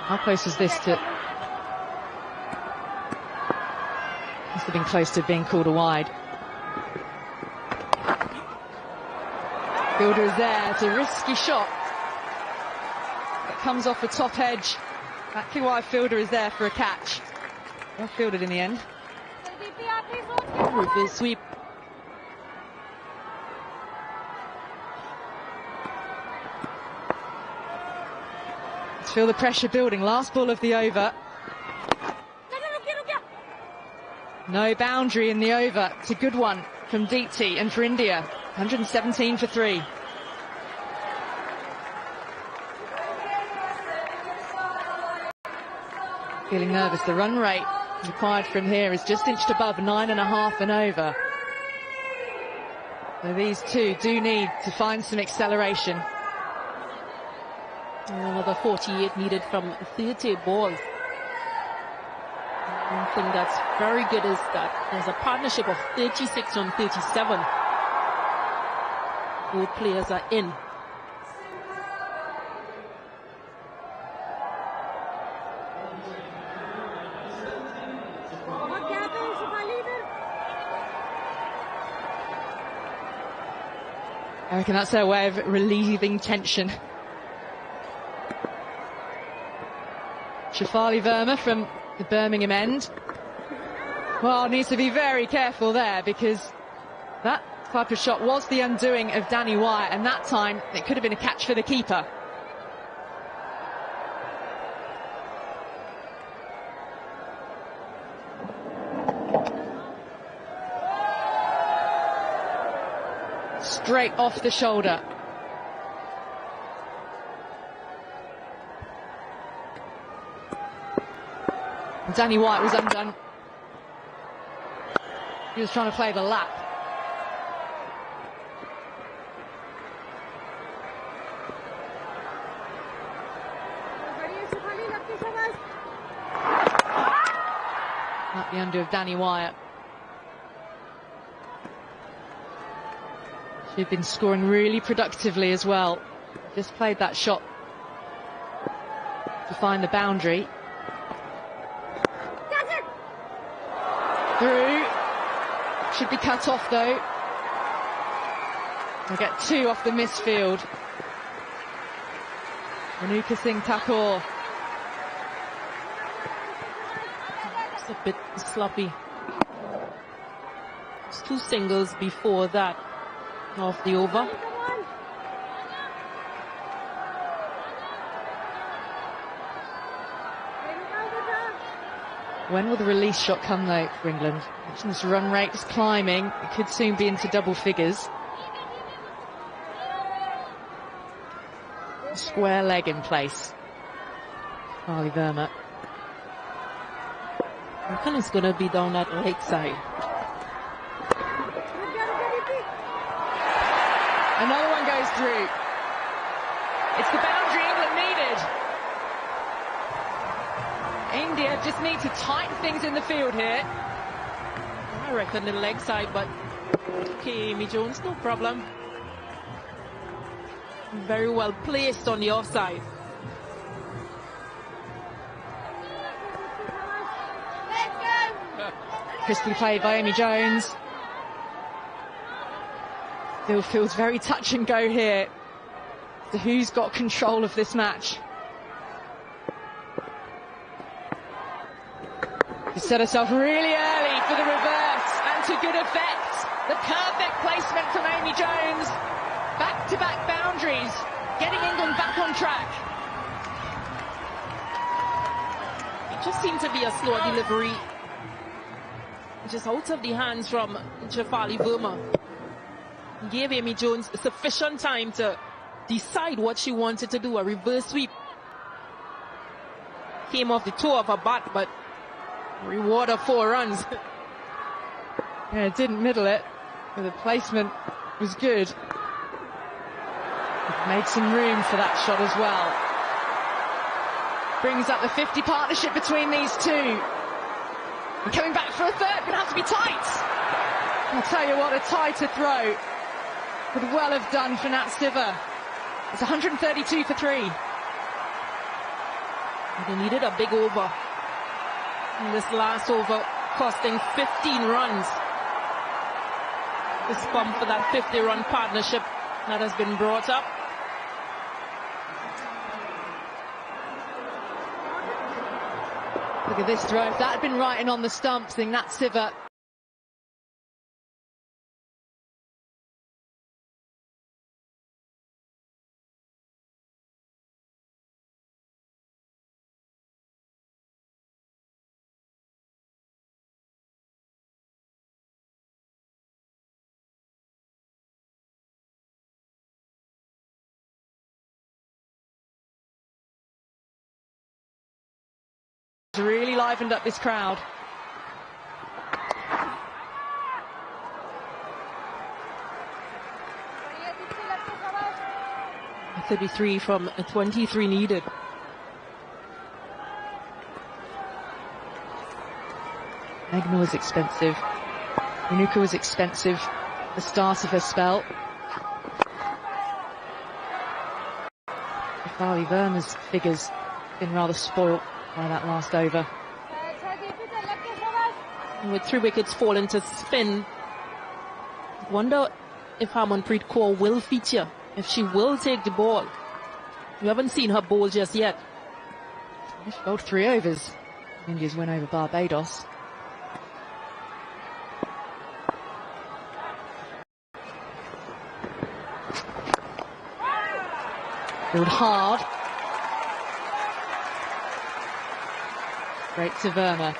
S7: How close is this to... Must have been close to being called a wide. Fielder is there. It's a risky shot. That comes off the top edge. Exactly why Fielder is there for a catch. Well fielded in the end.
S8: Reverse sweep.
S7: Let's feel the pressure building. Last ball of the over. No boundary in the over. It's a good one from Deepti and for India. 117 for 3. Feeling nervous. The run rate required from here is just inched above 9.5 and over. So these two do need to find some acceleration.
S8: Another 48 needed from 30 balls. One thing that's very good is that there's a partnership of 36 on 37. Both players are in.
S7: I reckon that's their way of relieving tension. Shafali Verma from the Birmingham end. Well, needs to be very careful there because that type of shot was the undoing of Danny Wyatt, and that time it could have been a catch for the keeper. Straight off the shoulder. Danny Wyatt was undone. He was trying to play the lap. Not the undo of Danny Wyatt. She'd been scoring really productively as well. Just played that shot to find the boundary. Through. Should be cut off though. They'll get 2 off the misfield. Renuka Singh Thakur.
S8: It's a bit sloppy. It's 2 singles before that. Off the over.
S7: When will the release shot come though for England? This run rate is climbing. It could soon be into double figures. Square leg in place. Charlie Verma.
S8: I reckon it's going to be down that leg side.
S7: Another one goes through. It's the boundary England needed. India just need to tighten things in the field here.
S8: I reckon the leg side, but okay, Amy Jones, no problem. Very well placed on the offside.
S7: Crisply played by Amy Jones. Still feels very touch and go here. So who's got control of this match? She set herself really early for the reverse and to good effect. The perfect placement from Amy Jones. Back-to-back boundaries, getting England back on track.
S8: It just seemed to be a slow delivery. Just out of the hands from Shafali Verma. Gave Amy Jones sufficient time to decide what she wanted to do, a reverse sweep. Came off the toe of her bat, but reward of 4 runs.
S7: Yeah, it didn't middle it, but the placement was good. It made some room for that shot as well. brings up the 50 partnership between these two. And coming back for a third, gonna have to be tight. I'll tell you what, a tighter throw could well have done for Nat Siver. It's 132 for 3.
S8: They needed a big over. And this last over costing 15 runs. This pump for that 50-run partnership that has been brought up.
S7: Look at this throw. If that had been right in on the stumps, then Nat Siver really livened up this crowd.
S8: A 33 from a 23 needed.
S7: Megna was expensive. Renuka was expensive at the start of her spell. Farley Verma's figures been rather spoilt by that last over.
S8: And with 3 wickets falling to spin, I wonder if Harmanpreet Kaur will feature, if she will take the ball. We haven't seen her bowl just yet.
S7: She bowled 3 overs. India's win over Barbados. Bowled hard. Great to Verma.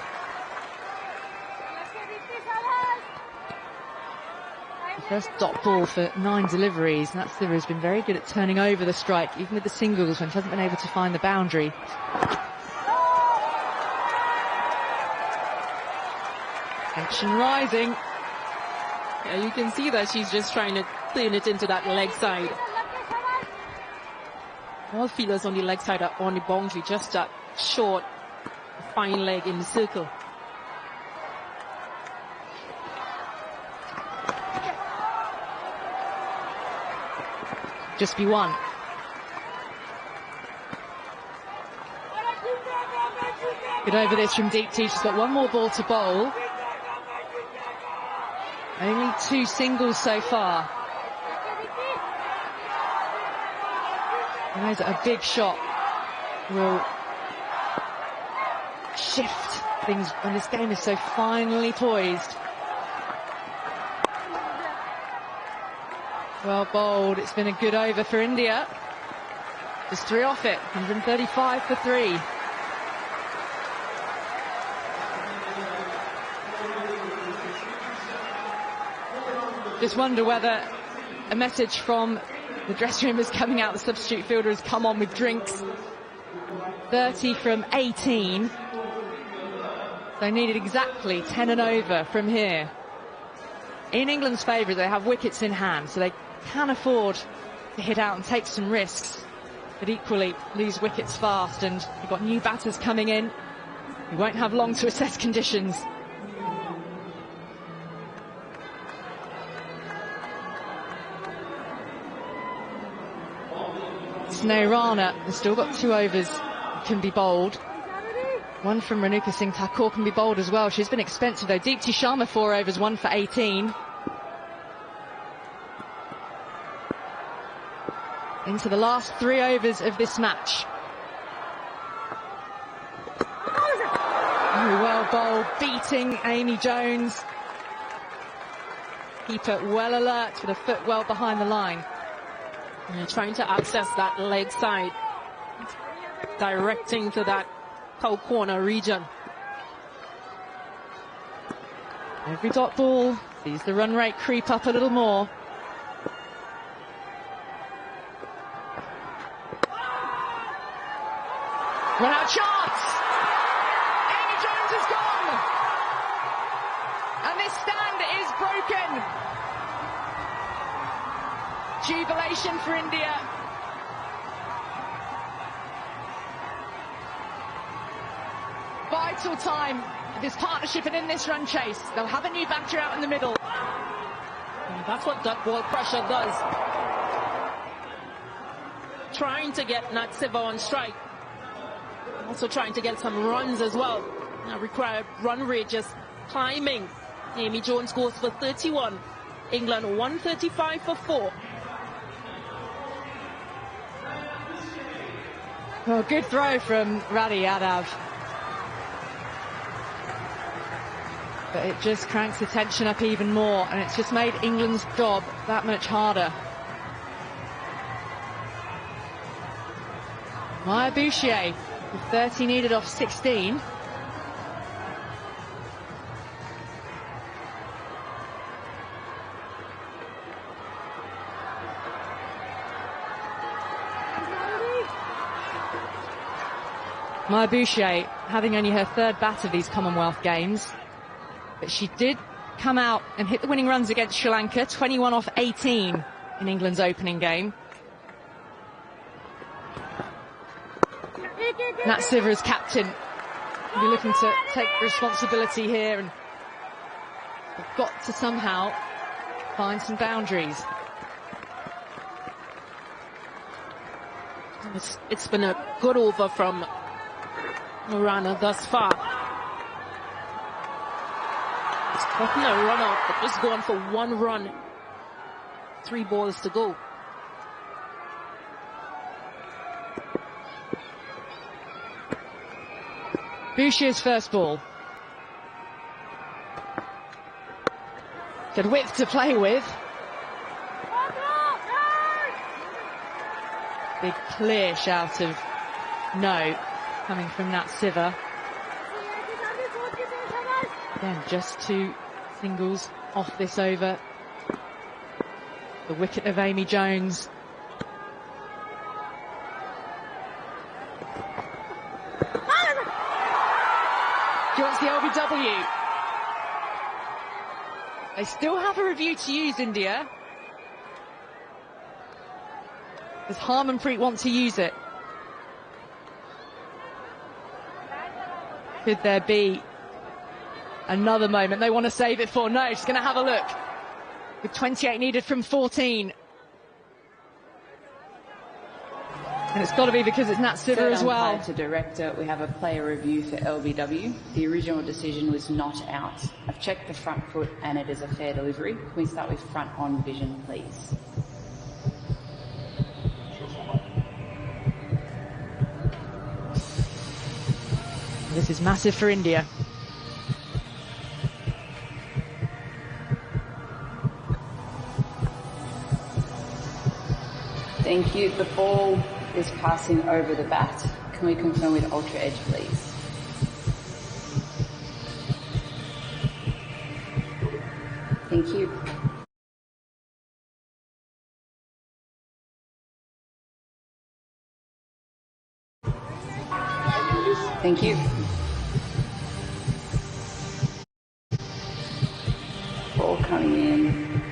S7: The first dot ball for 9 deliveries. Nat Siver has been very good at turning over the strike, even with the singles when she hasn't been able to find the boundary. Tension rising.
S8: Yeah, you can see that she's just trying to turn it into that leg side. All feelers on the leg side are on the boundary, just that short, fine leg in the circle.
S7: Just be one. Good over this from deep tee. She's got 1 more ball to bowl. Only 2 singles so far. And there's a big shot. Will shift things when this game is so finely poised. Well bowled. It's been a good over for India. Just 3 off it. 135 for 3. Just wonder whether a message from the dressing room is coming out. The substitute fielder has come on with drinks. 30 from 18. They needed exactly 10 and over from here. In England's favour, they have wickets in hand, so they can afford to hit out and take some risks, but equally lose wickets fast. And you've got new batters coming in. We won't have long to assess conditions. Snow Rana has still got 2 overs can be bowled. 1 from Renuka Singh Thakur can be bowled as well. She's been expensive though. Deepti Sharma 4 overs, 1 for 18. Into the last 3 overs of this match. Oh, well bowled, beating Amy Jones. Keeper well alert with a foot well behind the line.
S8: And trying to access that leg side, directing to that cow corner region.
S7: Every dot ball sees the run rate creep up a little more. Run out chance! Amy Jones is gone! And this stand is broken! Jubilation for India. vital time of this partnership and in this run chase. They'll have a new batter out in the middle.
S8: And that's what duck ball pressure does. Trying to get Natsiva on strike. Also trying to get some runs as well. Now required run rate just climbing. Amy Jones goes for 31. England 135 for 4.
S7: Oh, good throw from Radi Yadav. But it just cranks the tension up even more, and it's just made England's job that much harder. Maya Bouchier with 30 needed off 16. Maya Bouchier having only her third bat of these Commonwealth Games, but she did come out and hit the winning runs against Sri Lanka, 21 off 18 in England's opening game. Nat Siver as captain will be looking to take responsibility here, and they've got to somehow find some boundaries.
S8: It's been a good over from Morana thus far. It's gotten a run out, but just going for 1 run. 3 balls to go.
S7: Bouchier's first ball. Good width to play with. Big clear shout of no coming from Nat Siver. Again, just 2 singles off this over. The wicket of Amy Jones. She wants the LBW. They still have a review to use, India. Does Harmanpreet want to use it? Could there be another moment they want to save it for? No, she's going to have a look. With 28 needed from 14. And it's got to be because it's Nat Siver as well.
S4: To director, we have a player review for LBW. The original decision was not out. I've checked the front foot and it is a fair delivery. Can we start with front on vision, please?
S7: This is massive for India.
S4: Thank you. The ball is passing over the bat. Can we confirm with ultra edge, please? Thank you. Thank you. Ball coming in.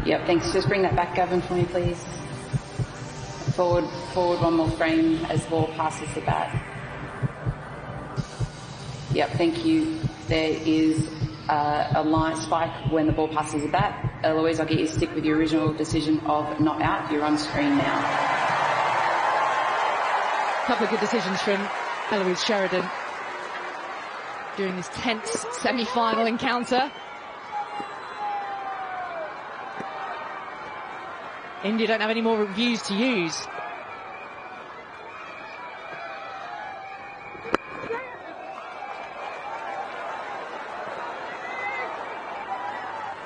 S4: Yep, thanks. Just bring that back, Gavin, for me, please. Forward 1 more frame as the ball passes the bat. Yep, thank you. There is a line spike when the ball passes the bat. Eloise, I'll get you to stick with your original decision of not out. You're on screen now.
S7: A couple of good decisions from Eloise Sheridan during this tense semi-final encounter. India don't have any more reviews to use.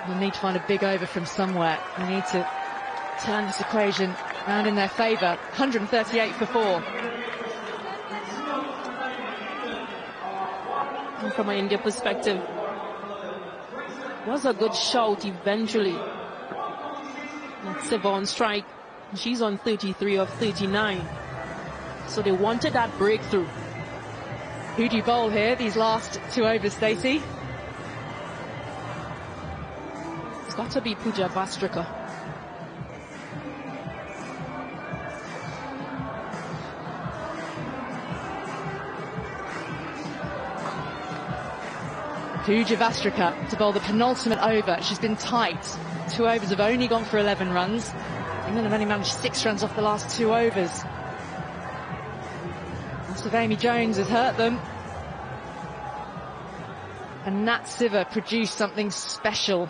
S7: We'll need to find a big over from somewhere. We need to turn this equation round in their favour. 138 for 4.
S8: And from an India perspective, was a good shout eventually. Siva on strike. She's on 33 of 39. So they wanted that breakthrough.
S7: Who do you bowl here, these last 2 overs, Stacey?
S8: It's got to be Pooja Vastrika.
S7: Pooja Vastrika to bowl the penultimate over. She's been tight. 2 overs have only gone for 11 runs. England have only managed 6 runs off the last 2 overs. Loss of Amy Jones has hurt them. And Nat Siva produced something special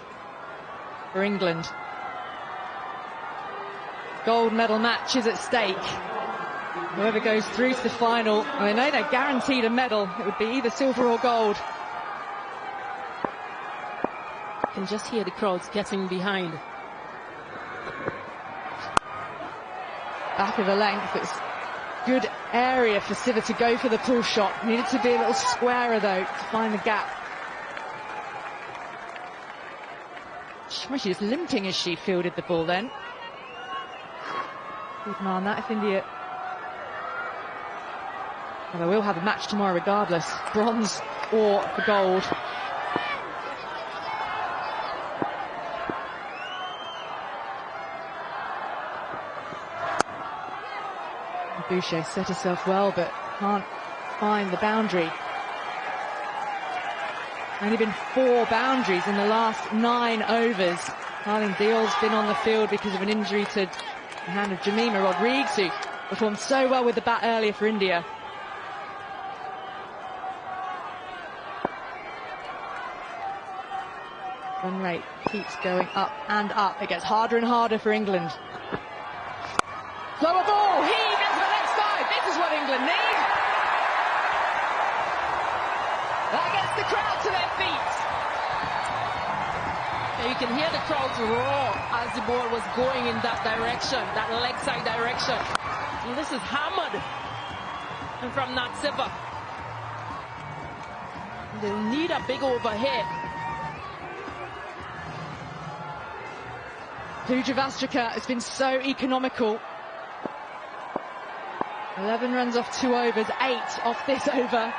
S7: for England. Gold medal match is at stake. Whoever goes through to the final, they know they're guaranteed a medal. It would be either silver or gold.
S8: You can just hear the crowds getting behind.
S7: Back of the length, it's good area for Siva to go for the pull shot. Needed to be a little squarer though to find the gap. She was limping as she fielded the ball then. Keep an eye on that if India... Well, they will have a match tomorrow regardless. Bronze or the gold. Boucher set herself well, but can't find the boundary. Only been 4 boundaries in the last 9 overs. Harleen Deal's been on the field because of an injury to the hand of Jemima Rodriguez, who performed so well with the bat earlier for India. Run rate keeps going up and up. It gets harder and harder for England. Lower ball, heave into the next 5. This is what England need. That gets the crowd to their feet.
S8: And you can hear the crowds roar as the ball was going in that direction, that leg side direction. And this is hammered. And from Nat Siva. They need a big overhit.
S7: Pooja Vastrika has been so economical. 11 runs off 2 overs, 8 off this over.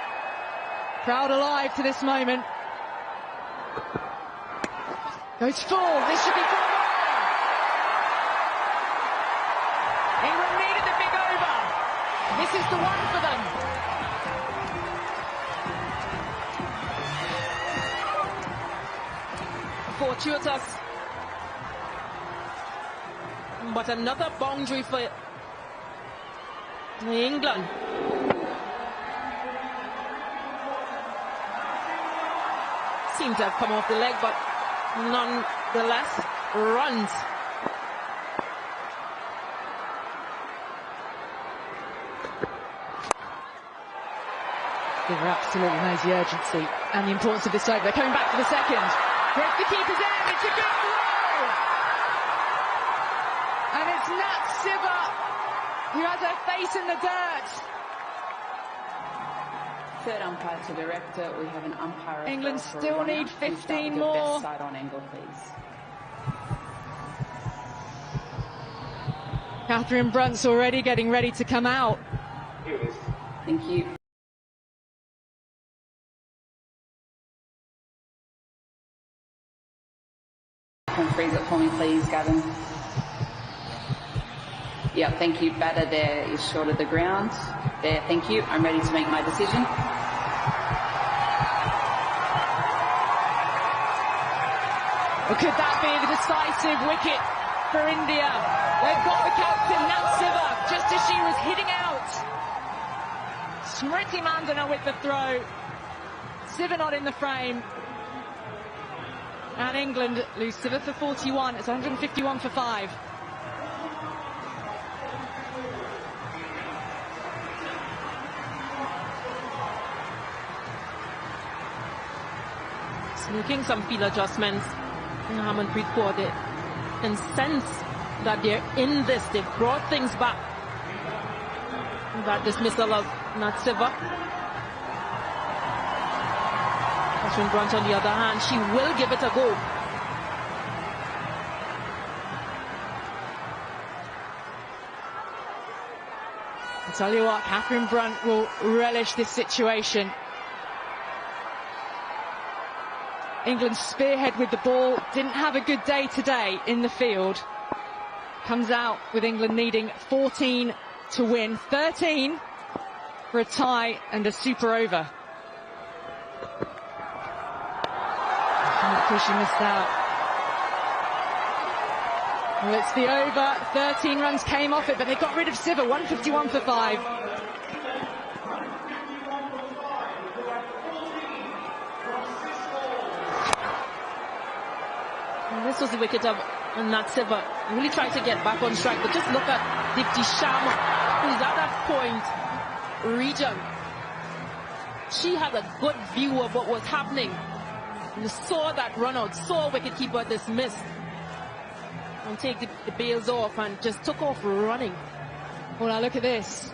S7: Crowd alive to this moment. Goes full, this should be full. England needed the big over. This is the one for them.
S8: Fortuitous. But another boundary for England. Seemed to have come off the leg, but nonetheless runs.
S7: Giver absolutely knows the urgency and the importance of this over. They're coming back for the second. Breaks the keeper's end. It's a good throw. And it's Nat Siva who has her face in the dirt.
S4: Third umpire to director. We have an umpire.
S7: England still need 15 more.
S4: Best side on angle, please.
S7: Catherine Brunt's already getting ready to come out.
S4: Thank you. Can freeze it for me, please, Gavin. Yep, thank you. Batter there is short of the ground. There, thank you. I'm ready to make my decision.
S7: Or could that be the decisive wicket for India? They've got the captain, Nat Siva, just as she was hitting out. Smriti Mandana with the throw. Siva not in the frame. And England lose Siva for 41. It's 151 for 5.
S8: Making some field adjustments in Harmanpreet Kaur. They can sense that they're in this. They've brought things back. That dismissal of Nat Siva. Catherine Brunt, on the other hand, she will give it a go.
S7: I'll tell you what, Catherine Brunt will relish this situation. England's spearhead with the ball didn't have a good day today in the field. Comes out with England needing 14 to win, 13 for a tie and a super over. tackle she missed out. Well, it's the over. 13 runs came off it, but they got rid of Siva. 151 for 5.
S8: And this was the wicket of Nat Siva. Really tried to get back on strike, but just look at Dipti Sharma, who's at that point region. She had a good view of what was happening. You saw that run out, saw wicketkeeper dismiss and take the bails off and just took off running.
S7: Well, now look at this.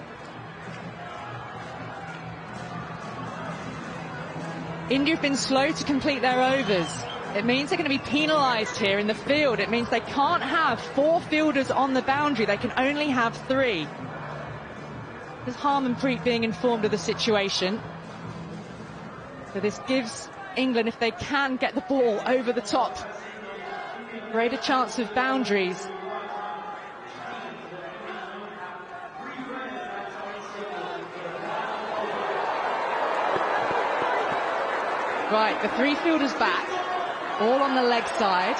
S7: India have been slow to complete their overs. It means they're going to be penalised here in the field. It means they can't have 4 fielders on the boundary. They can only have 3. There's Harmanpreet being informed of the situation. So this gives England, if they can get the ball over the top, greater chance of boundaries. Right, the 3 fielders back, all on the leg side.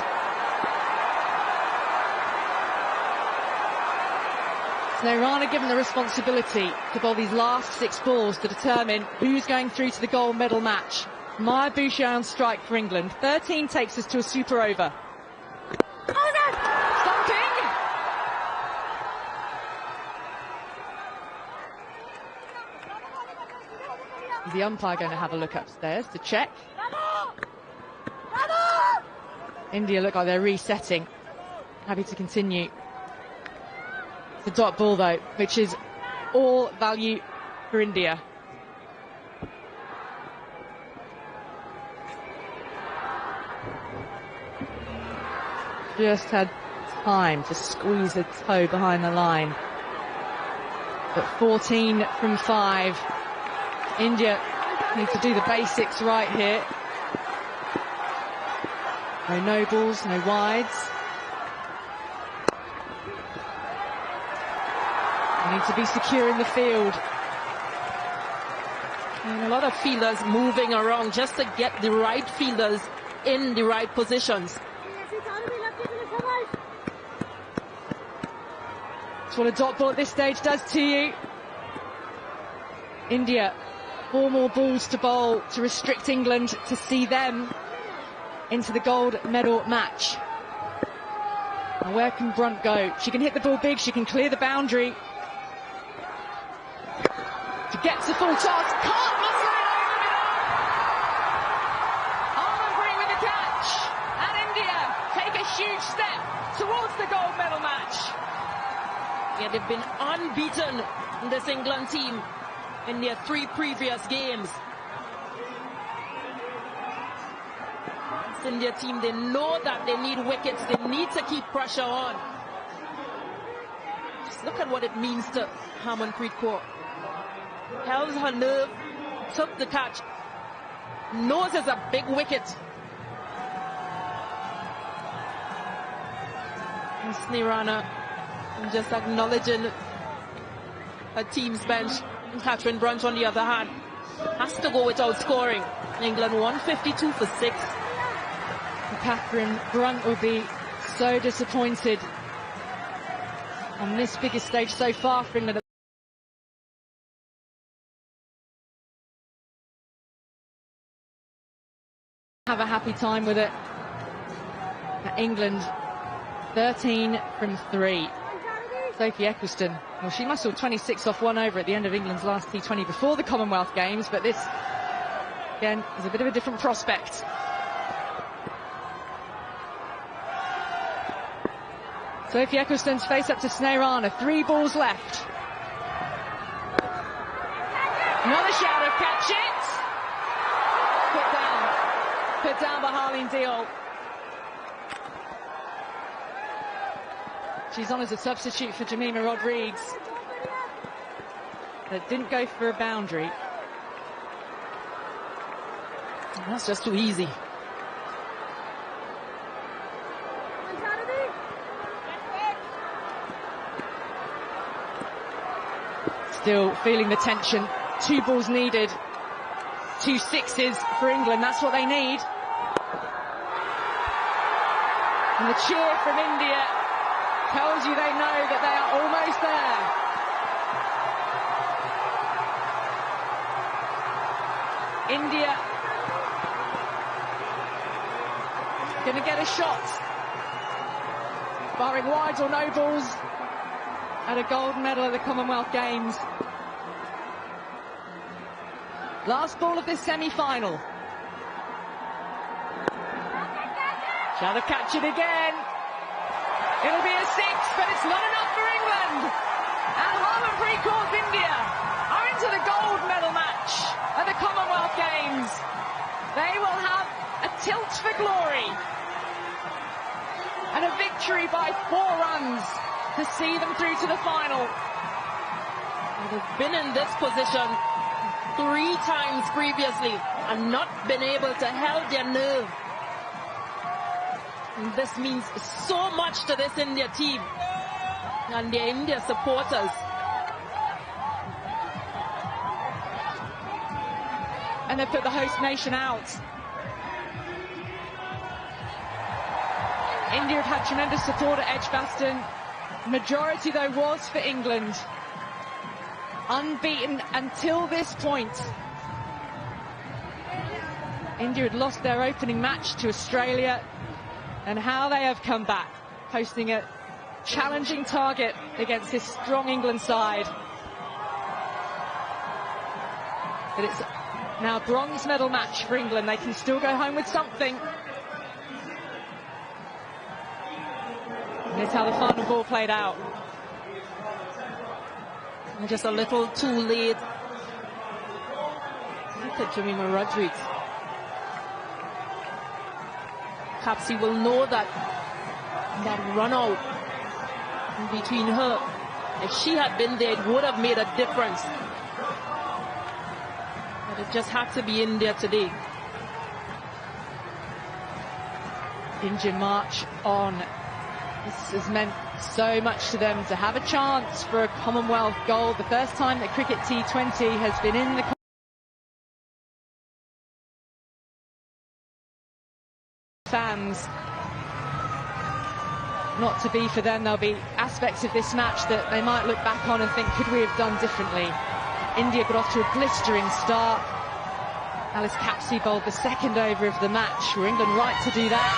S7: Sneirana given the responsibility to bowl these last 6 balls to determine who's going through to the gold medal match. Maya Boucher on strike for England. 13 takes us to a super over. Stumping! Is the umpire going to have a look upstairs to check? India look like they're resetting. Happy to continue. It's a dot ball though, which is all value for India. Just had time to squeeze a toe behind the line. But 14 from 5. India need to do the basics right here. No balls, no wides. They need to be secure in the field.
S8: And a lot of fielders moving around just to get the right fielders in the right positions.
S7: That's what a dot ball at this stage does to you. India, 4 more balls to bowl to restrict England to see them into the gold medal match. Now where can Brunt go? She can hit the ball big, she can clear the boundary. She gets a full toss, can't muscle it over the middle. Harmanpreet with the catch, and India take a huge step towards the gold medal match.
S8: Yeah, they've been unbeaten in this England team in their 3 previous games. This India team, they know that they need wickets, they need to keep pressure on. Just look at what it means to Harmanpreet Kaur. Held her nerve, took the catch, knows it's a big wicket. And Sneirana just acknowledging her team's bench. And Catherine Brunt, on the other hand, has to go without scoring. England 152 for 6.
S7: Catherine Brunt will be so disappointed on this biggest stage so far for England. Have a happy time with it. England 13 from 3. Sophie Eccleston, well, she muscled 26 off 1 over at the end of England's last T20 before the Commonwealth Games, but this, again, is a bit of a different prospect. Sophie Eccleston's face up to Sneirana. 3 balls left. Another shout of catch it! Put down by Harleen Deol. She's on as a substitute for Jemima Rodrigues. That didn't go for a boundary.
S8: That's just too easy.
S7: Still feeling the tension. 2 balls needed. 2 sixes for England. That's what they need. And the cheer from India tells you they know that they are almost there. India going to get a shot, barring wides or no balls, at a gold medal at the Commonwealth Games. Last ball of this semi-final. Shall have catch it again. It'll be a 6, but it's not enough for England. And Harmanpreet calls India are into the gold medal match at the Commonwealth Games. They will have a tilt for glory and a victory by 4 runs to see them through to the final.
S8: They've been in this position 3 times previously and not been able to hold their nerve. And this means so much to this India team and their India supporters.
S7: And they've put the host nation out. India have had tremendous support at Edgbaston. Majority, though, was for England. Unbeaten until this point. India had lost their opening match to Australia, and how they have come back, posting a challenging target against this strong England side. But it's now a bronze medal match for England. They can still go home with something. And here's how the final ball played out.
S8: And just a little too late. Look at Jemima Rodriguez. Capsey will know that run out in between her. If she had been there, it would have made a difference. But it just had to be India today.
S7: India march on. This has meant so much to them to have a chance for a Commonwealth gold. The first time that cricket T20 has been in the fans. Not to be for them. There'll be aspects of this match that they might look back on and think, could we have done differently? India got off to a blistering start. Alice Capsey bowled the second over of the match. Were England right to do that?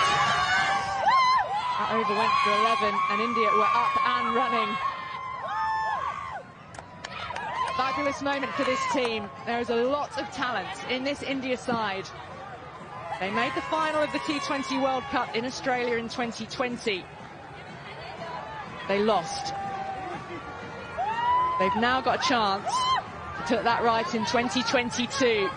S7: That over went for 11 and India were up and running. Fabulous moment for this team. There is a lot of talent in this India side. They made the final of the T20 World Cup in Australia in 2020. They lost. They've now got a chance to put that right in 2022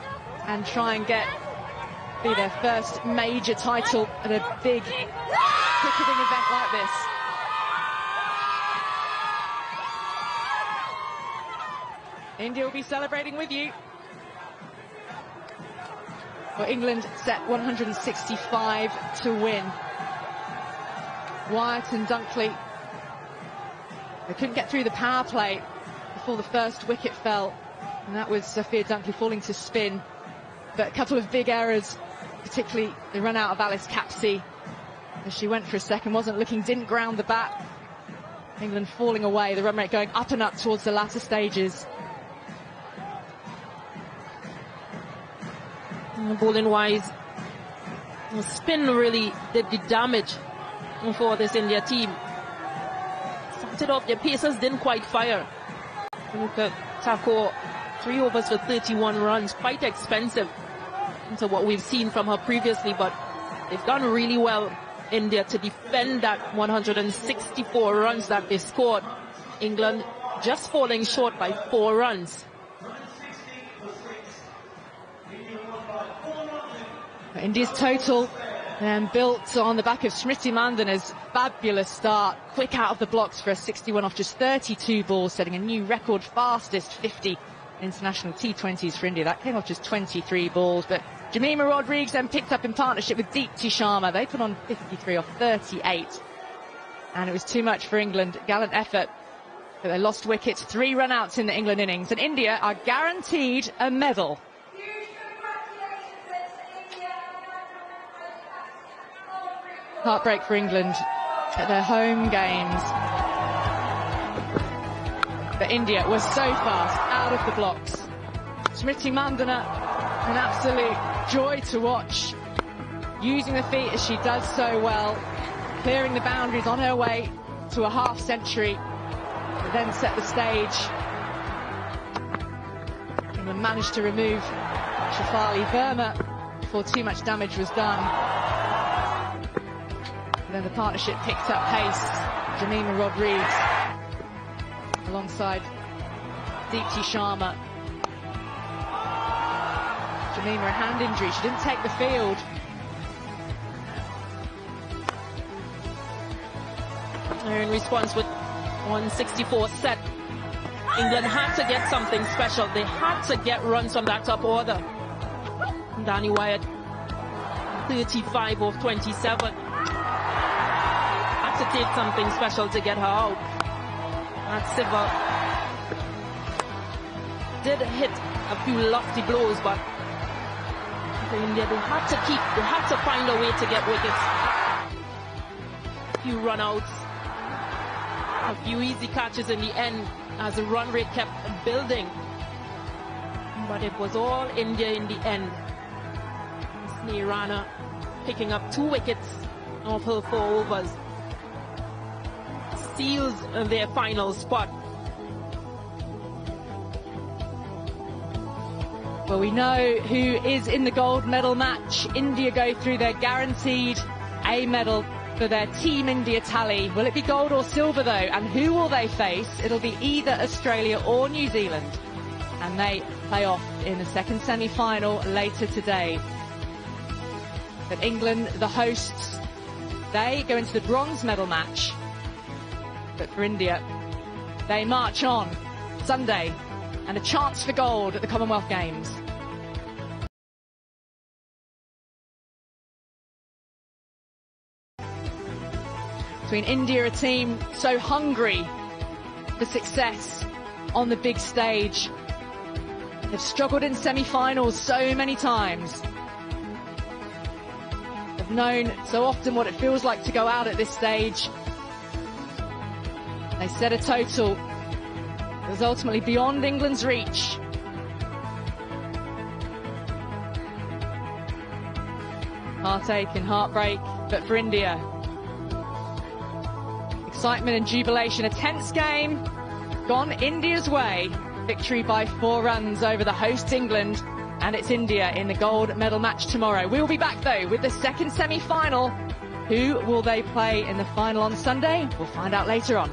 S7: and try and be their first major title at a big cricketing event like this. India will be celebrating with you. Well, England set 165 to win. Wyatt and Dunkley, they couldn't get through the power play before the first wicket fell, and that was Sophia Dunkley falling to spin. But a couple of big errors, particularly the run out of Alice Capsey as she went for a second, wasn't looking, didn't ground the bat. England falling away, the run rate going up and up towards the latter stages.
S8: Bowling wise, spin really did the damage for this India team. Started off, their pacers didn't quite fire. Look at Thakur, 3 overs for 31 runs, quite expensive into what we've seen from her previously, but they've done really well, India, to defend that 164 runs that they scored. England just falling short by 4 runs.
S7: India's total built on the back of Smriti Mandana's fabulous start. Quick out of the blocks for a 61 off just 32 balls, setting a new record fastest 50 international T20s for India. That came off just 23 balls. But Jemima Rodriguez then picked up in partnership with Deepti Sharma. They put on 53 off 38. And it was too much for England. Gallant effort. But they lost wickets. 3 run-outs in the England innings. And India are guaranteed a medal. Heartbreak for England at their home games. But India was so fast, out of the blocks. Smriti Mandana, an absolute joy to watch, using the feet as she does so well, clearing the boundaries on her way to a half century, but then set the stage. England managed to remove Shafali Verma before too much damage was done. And then the partnership picked up pace. Jemima Rodriguez alongside Deepti Sharma. Jemima, a hand injury, she didn't take the field.
S8: In response with 164 set, England had to get something special. They had to get runs from that top order. Danny Wyatt, 35 of 27. Had to take something special to get her out. That Siva did hit a few lofty blows, but India, they had to find a way to get wickets. A few run-outs, a few easy catches in the end as the run rate kept building. But it was all India in the end. Sneh Rana picking up 2 wickets off her 4 overs. Seals their final spot.
S7: Well, we know who is in the gold medal match. India go through their guaranteed A medal for their Team India tally. Will it be gold or silver though? And who will they face? It'll be either Australia or New Zealand. And they play off in the second semi-final later today. But England, the hosts, they go into the bronze medal match. But for India, they march on Sunday and a chance for gold at the Commonwealth Games. Between India, a team so hungry for success on the big stage. They've struggled in semi-finals so many times. They've known so often what it feels like to go out at this stage. They set a total that was ultimately beyond England's reach. Heartache and heartbreak, but for India, excitement and jubilation. A tense game gone India's way. Victory by 4 runs over the host England, and it's India in the gold medal match tomorrow. We'll be back though with the second semi-final. Who will they play in the final on Sunday? We'll find out later on.